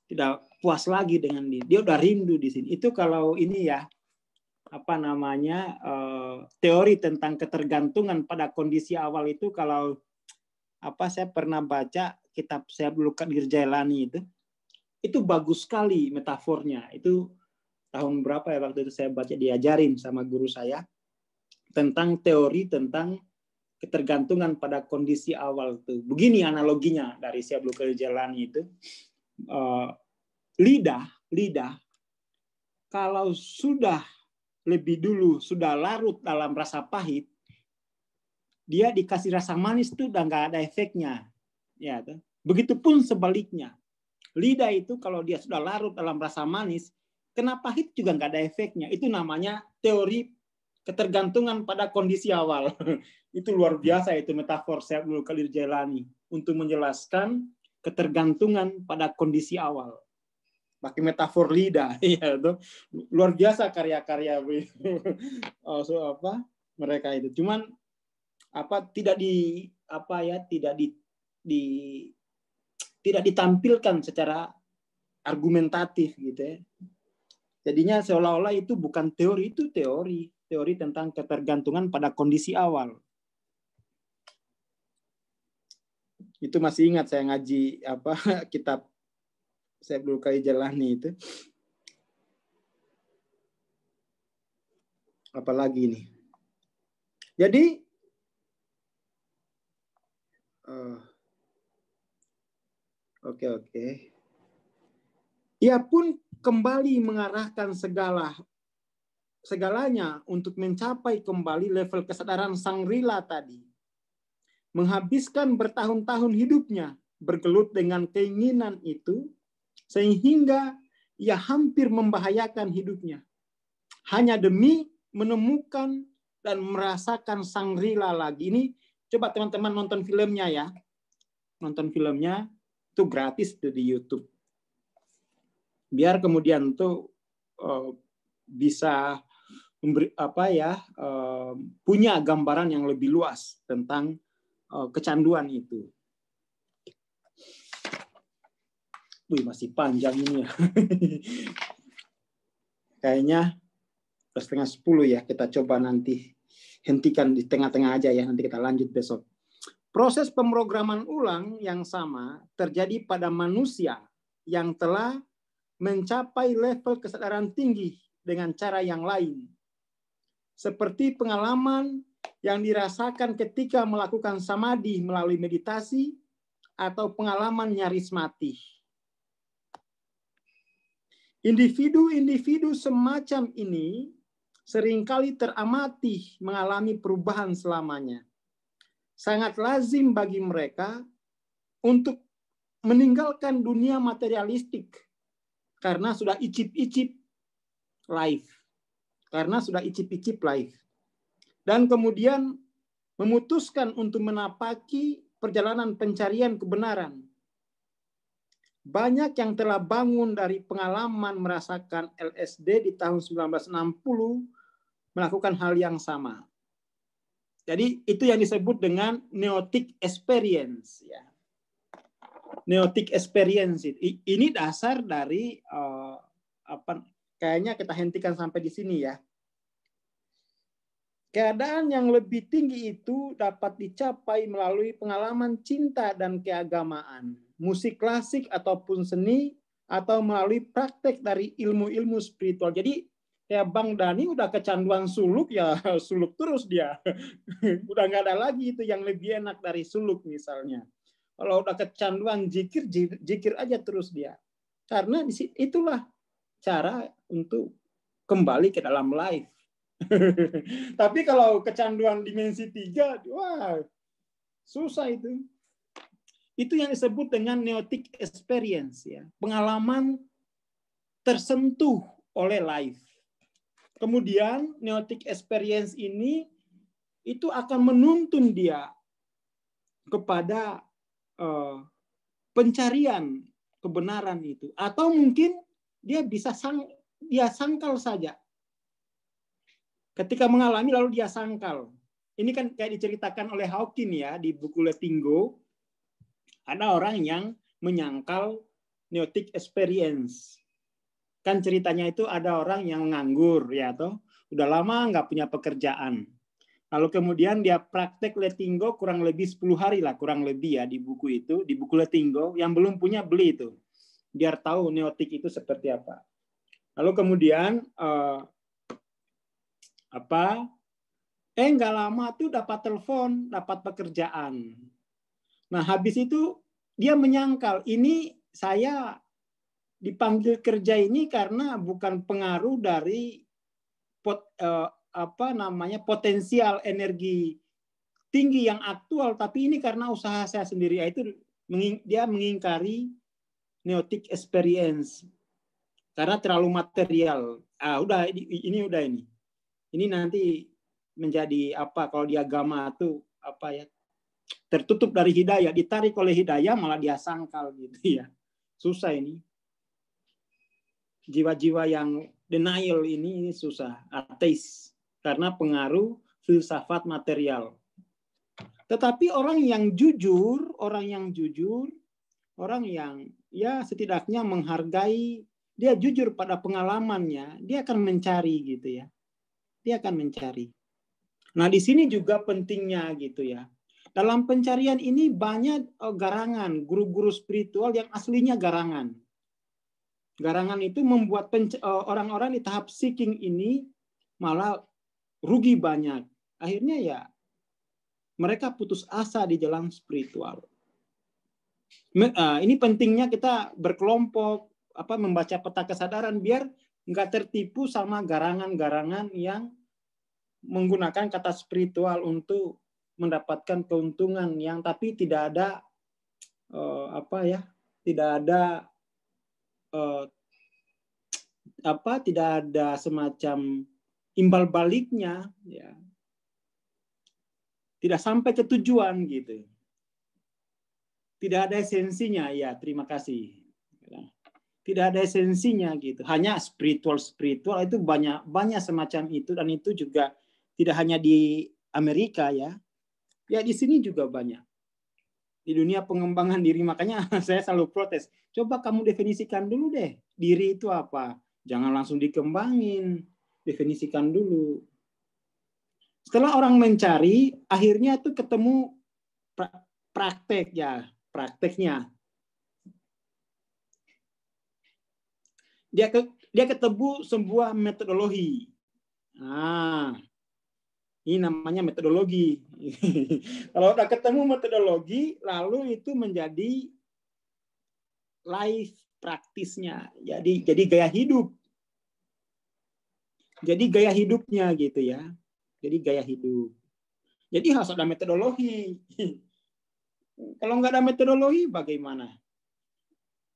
tidak puas lagi dengan dia. Dia udah rindu di sini. Itu kalau ini ya, apa namanya, teori tentang ketergantungan pada kondisi awal itu, kalau apa, saya pernah baca kitab Syekh Abdul Qadir Jailani itu bagus sekali metafornya. Itu tahun berapa ya waktu itu saya baca, diajarin sama guru saya tentang teori tentang ketergantungan pada kondisi awal itu. Begini analoginya dari Syekh Abdul Qadir Jailani itu, lidah kalau sudah lebih dulu sudah larut dalam rasa pahit, dia dikasih rasa manis tuh udah nggak ada efeknya, ya. Begitupun sebaliknya, lidah itu kalau dia sudah larut dalam rasa manis, kena pahit juga nggak ada efeknya. Itu namanya teori ketergantungan pada kondisi awal. Itu luar biasa, itu metafor Syekh Abdul Qadir Jailani untuk menjelaskan ketergantungan pada kondisi awal. Pakai metafor lidah, ya, itu luar biasa karya-karya mereka itu. Cuman tidak ditampilkan secara argumentatif gitu ya. Jadinya seolah-olah itu bukan teori, itu teori tentang ketergantungan pada kondisi awal. Itu masih ingat saya ngaji kitab Syekh Abdul Qadir Jailani itu. Apalagi nih. Jadi oke. Ia pun kembali mengarahkan segalanya untuk mencapai kembali level kesadaran Sang-Rila tadi. Menghabiskan bertahun-tahun hidupnya bergelut dengan keinginan itu, sehingga ia hampir membahayakan hidupnya. Hanya demi menemukan dan merasakan Sang-Rila lagi. Ini coba teman-teman nonton filmnya ya. Nonton filmnya itu gratis tuh di YouTube. Biar kemudian tuh bisa punya gambaran yang lebih luas tentang kecanduan itu. Wih, masih panjang ini ya. Kayaknya 9:30 ya. Kita coba nanti hentikan di tengah-tengah aja ya. Nanti kita lanjut besok. Proses pemrograman ulang yang sama terjadi pada manusia yang telah mencapai level kesadaran tinggi dengan cara yang lain. Seperti pengalaman yang dirasakan ketika melakukan samadhi melalui meditasi atau pengalaman nyaris mati. Individu-individu semacam ini seringkali teramati mengalami perubahan selamanya. Sangat lazim bagi mereka untuk meninggalkan dunia materialistik karena sudah icip-icip life. Dan kemudian memutuskan untuk menapaki perjalanan pencarian kebenaran. Banyak yang telah bangun dari pengalaman merasakan LSD di tahun 1960 melakukan hal yang sama. Jadi itu yang disebut dengan neotic experience. Ya. Neotic experience ini dasar dari kayaknya kita hentikan sampai di sini ya. Keadaan yang lebih tinggi itu dapat dicapai melalui pengalaman cinta dan keagamaan, musik klasik ataupun seni, atau melalui praktek dari ilmu-ilmu spiritual. Jadi kayak Bang Dani udah kecanduan suluk, ya suluk terus dia. Udah nggak ada lagi itu yang lebih enak dari suluk misalnya. Kalau udah kecanduan zikir, zikir aja terus dia. Karena itulah cara untuk kembali ke dalam life. Tapi kalau kecanduan dimensi 3, wah, susah itu. Itu yang disebut dengan neotic experience, ya. Pengalaman tersentuh oleh life. Kemudian neotic experience ini itu akan menuntun dia kepada pencarian kebenaran itu, atau mungkin dia bisa sangkal saja. Ketika mengalami lalu dia sangkal. Ini kan kayak diceritakan oleh Hawking ya di buku Letting Go. Ada orang yang menyangkal Neotic experience. Kan ceritanya itu ada orang yang nganggur, ya toh, udah lama nggak punya pekerjaan. Lalu kemudian dia praktek letting go kurang lebih 10 hari lah, kurang lebih ya di buku itu, di buku letting go. Yang belum punya beli itu, biar tahu neotic itu seperti apa. Lalu kemudian nggak lama tuh dapat telepon, dapat pekerjaan. Nah habis itu dia menyangkal, ini saya dipanggil kerja ini karena bukan pengaruh dari potensial energi tinggi yang aktual, tapi ini karena usaha saya sendiri. Itu dia mengingkari neotic experience karena terlalu material. Ini nanti menjadi apa kalau di agama tuh tertutup dari hidayah, ditarik oleh hidayah malah dia sangkal gitu ya. Susah ini. Jiwa-jiwa yang denial ini susah, ateis, karena pengaruh filsafat material. Tetapi orang yang jujur, orang yang ya setidaknya menghargai, dia jujur pada pengalamannya, dia akan mencari gitu ya. Dia akan mencari. Nah, di sini juga pentingnya gitu ya. Dalam pencarian ini banyak garangan, guru-guru spiritual yang aslinya garangan. Garangan itu membuat orang-orang di tahap seeking ini malah rugi banyak. Akhirnya ya mereka putus asa di jalan spiritual. Ini pentingnya kita berkelompok, membaca peta kesadaran biar nggak tertipu sama garangan-garangan yang menggunakan kata spiritual untuk mendapatkan keuntungan yang tapi tidak ada tidak ada semacam imbal baliknya, ya. Tidak sampai ke tujuan gitu. Tidak ada esensinya, ya. Terima kasih. Tidak ada esensinya gitu. Hanya spiritual itu banyak semacam itu, dan itu juga tidak hanya di Amerika ya. Ya di sini juga banyak. Di dunia pengembangan diri, makanya saya selalu protes. Coba kamu definisikan dulu deh, diri itu apa? Jangan langsung dikembangin, definisikan dulu. Setelah orang mencari, akhirnya tuh ketemu prakteknya. Dia ketemu sebuah metodologi. Ini namanya metodologi. Kalau udah ketemu metodologi, lalu itu menjadi life praktisnya. Jadi gaya hidup. Jadi gaya hidupnya gitu ya. Jadi gaya hidup. Jadi harus ada metodologi. Kalau nggak ada metodologi, bagaimana?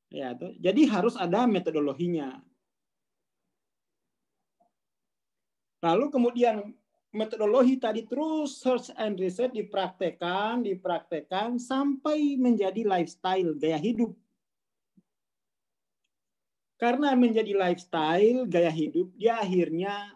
Ya, jadi harus ada metodologinya. Lalu kemudian metodologi tadi terus search and research dipraktekkan sampai menjadi lifestyle, gaya hidup. Karena menjadi lifestyle, gaya hidup, dia akhirnya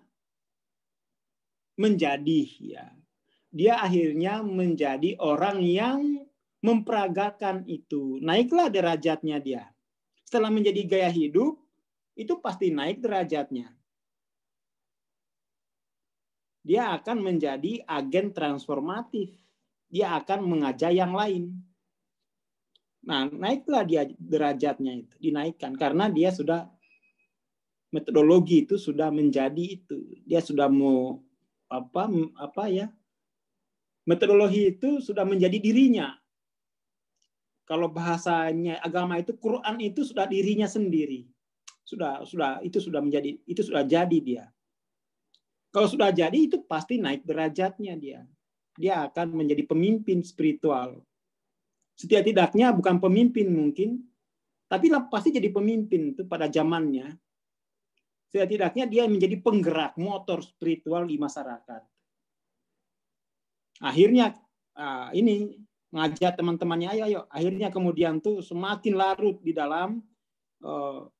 menjadi orang yang memperagakan itu. Naiklah derajatnya dia. Setelah menjadi gaya hidup, itu pasti naik derajatnya. Dia akan menjadi agen transformatif. Dia akan mengajak yang lain. Nah, naiklah dia derajatnya itu, dinaikkan karena dia sudah metodologi itu sudah menjadi itu. Dia sudah mau metodologi itu sudah menjadi dirinya. Kalau bahasanya agama itu, Quran itu sudah dirinya sendiri. Itu sudah jadi dia. Kalau sudah jadi itu pasti naik derajatnya dia. Dia akan menjadi pemimpin spiritual. Setidak-tidaknya bukan pemimpin mungkin, tapi pasti jadi pemimpin itu pada zamannya. Setidak-tidaknya dia menjadi penggerak motor spiritual di masyarakat. Akhirnya ini ngajak teman-temannya, ayo. Akhirnya kemudian tuh semakin larut di dalam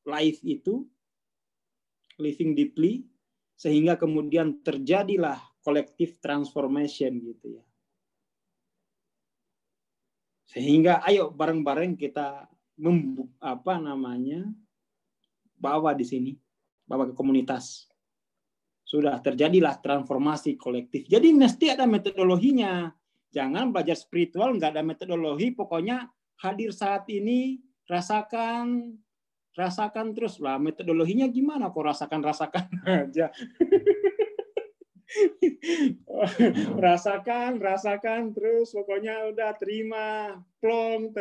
life itu, living deeply, sehingga kemudian terjadilah collective transformation gitu ya. Sehingga ayo bareng-bareng kita bawa di sini, bawa ke komunitas. Sudah terjadilah transformasi kolektif. Jadi mesti ada metodologinya. Jangan belajar spiritual nggak ada metodologi, pokoknya hadir saat ini, rasakan terus lah. Metodologinya gimana? Kok rasakan aja. rasakan terus, pokoknya udah terima plong.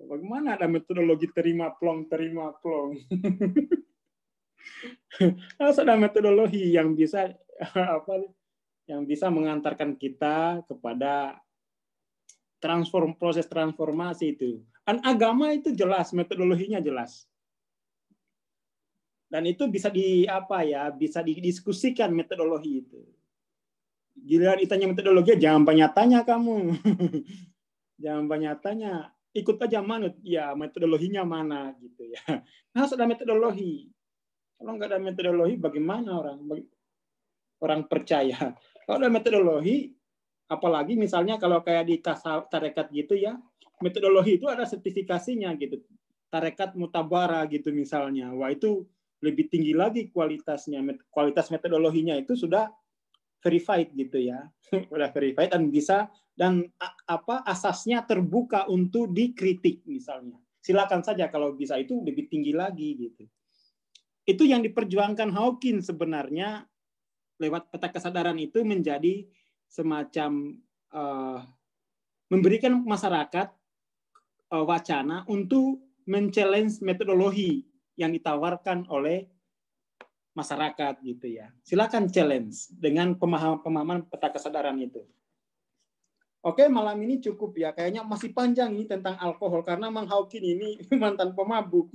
Bagaimana ada metodologi terima plong? Harus ada metodologi yang bisa mengantarkan kita kepada proses transformasi itu. Dan agama itu jelas, metodologinya jelas. Dan itu bisa bisa didiskusikan metodologi itu. Giliran ditanya metodologi, jangan banyak tanya kamu. Jangan banyak tanya, ikut aja manut. Ya, metodologinya mana gitu ya. Harus ada metodologi. Kalau nggak ada metodologi, bagaimana orang percaya? Kalau ada metodologi, apalagi misalnya kalau kayak di tarekat gitu ya, metodologi itu ada sertifikasinya gitu. Tarekat mutabara gitu misalnya. Wah, itu lebih tinggi lagi kualitasnya. Kualitas metodologinya itu sudah verified gitu ya. Sudah verified dan asasnya terbuka untuk dikritik misalnya. Silakan saja kalau bisa, itu lebih tinggi lagi gitu. Itu yang diperjuangkan Hawking sebenarnya lewat peta kesadaran itu, menjadi semacam memberikan masyarakat wacana untuk men-challenge metodologi yang ditawarkan oleh masyarakat gitu ya. Silakan challenge dengan pemahaman peta kesadaran itu. Oke, malam ini cukup ya. Kayaknya masih panjang ini tentang alkohol karena Mang Hawking ini mantan pemabuk.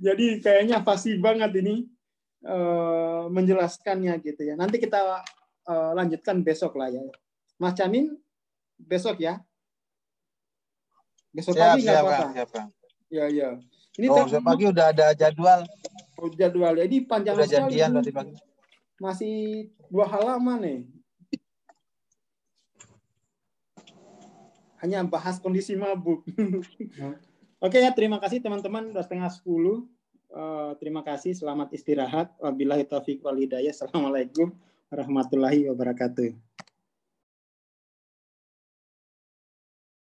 Jadi kayaknya fasih banget ini menjelaskannya gitu ya. Nanti kita lanjutkan besok lah ya. Mas Camin, besok ya. Besok pagi nggak apa-apa. Siap, Bang. Ya. Ini besok pagi udah ada jadwal. Jadwal. Jadi panjang udah sekali. Janjian tadi pagi. Masih 2 halaman nih. Hanya bahas kondisi mabuk. Oke ya, terima kasih teman-teman. Udah 9:30. Terima kasih. Selamat istirahat. Wabillahi taufiq wal hidayah. Assalamualaikum warahmatullahi wabarakatuh.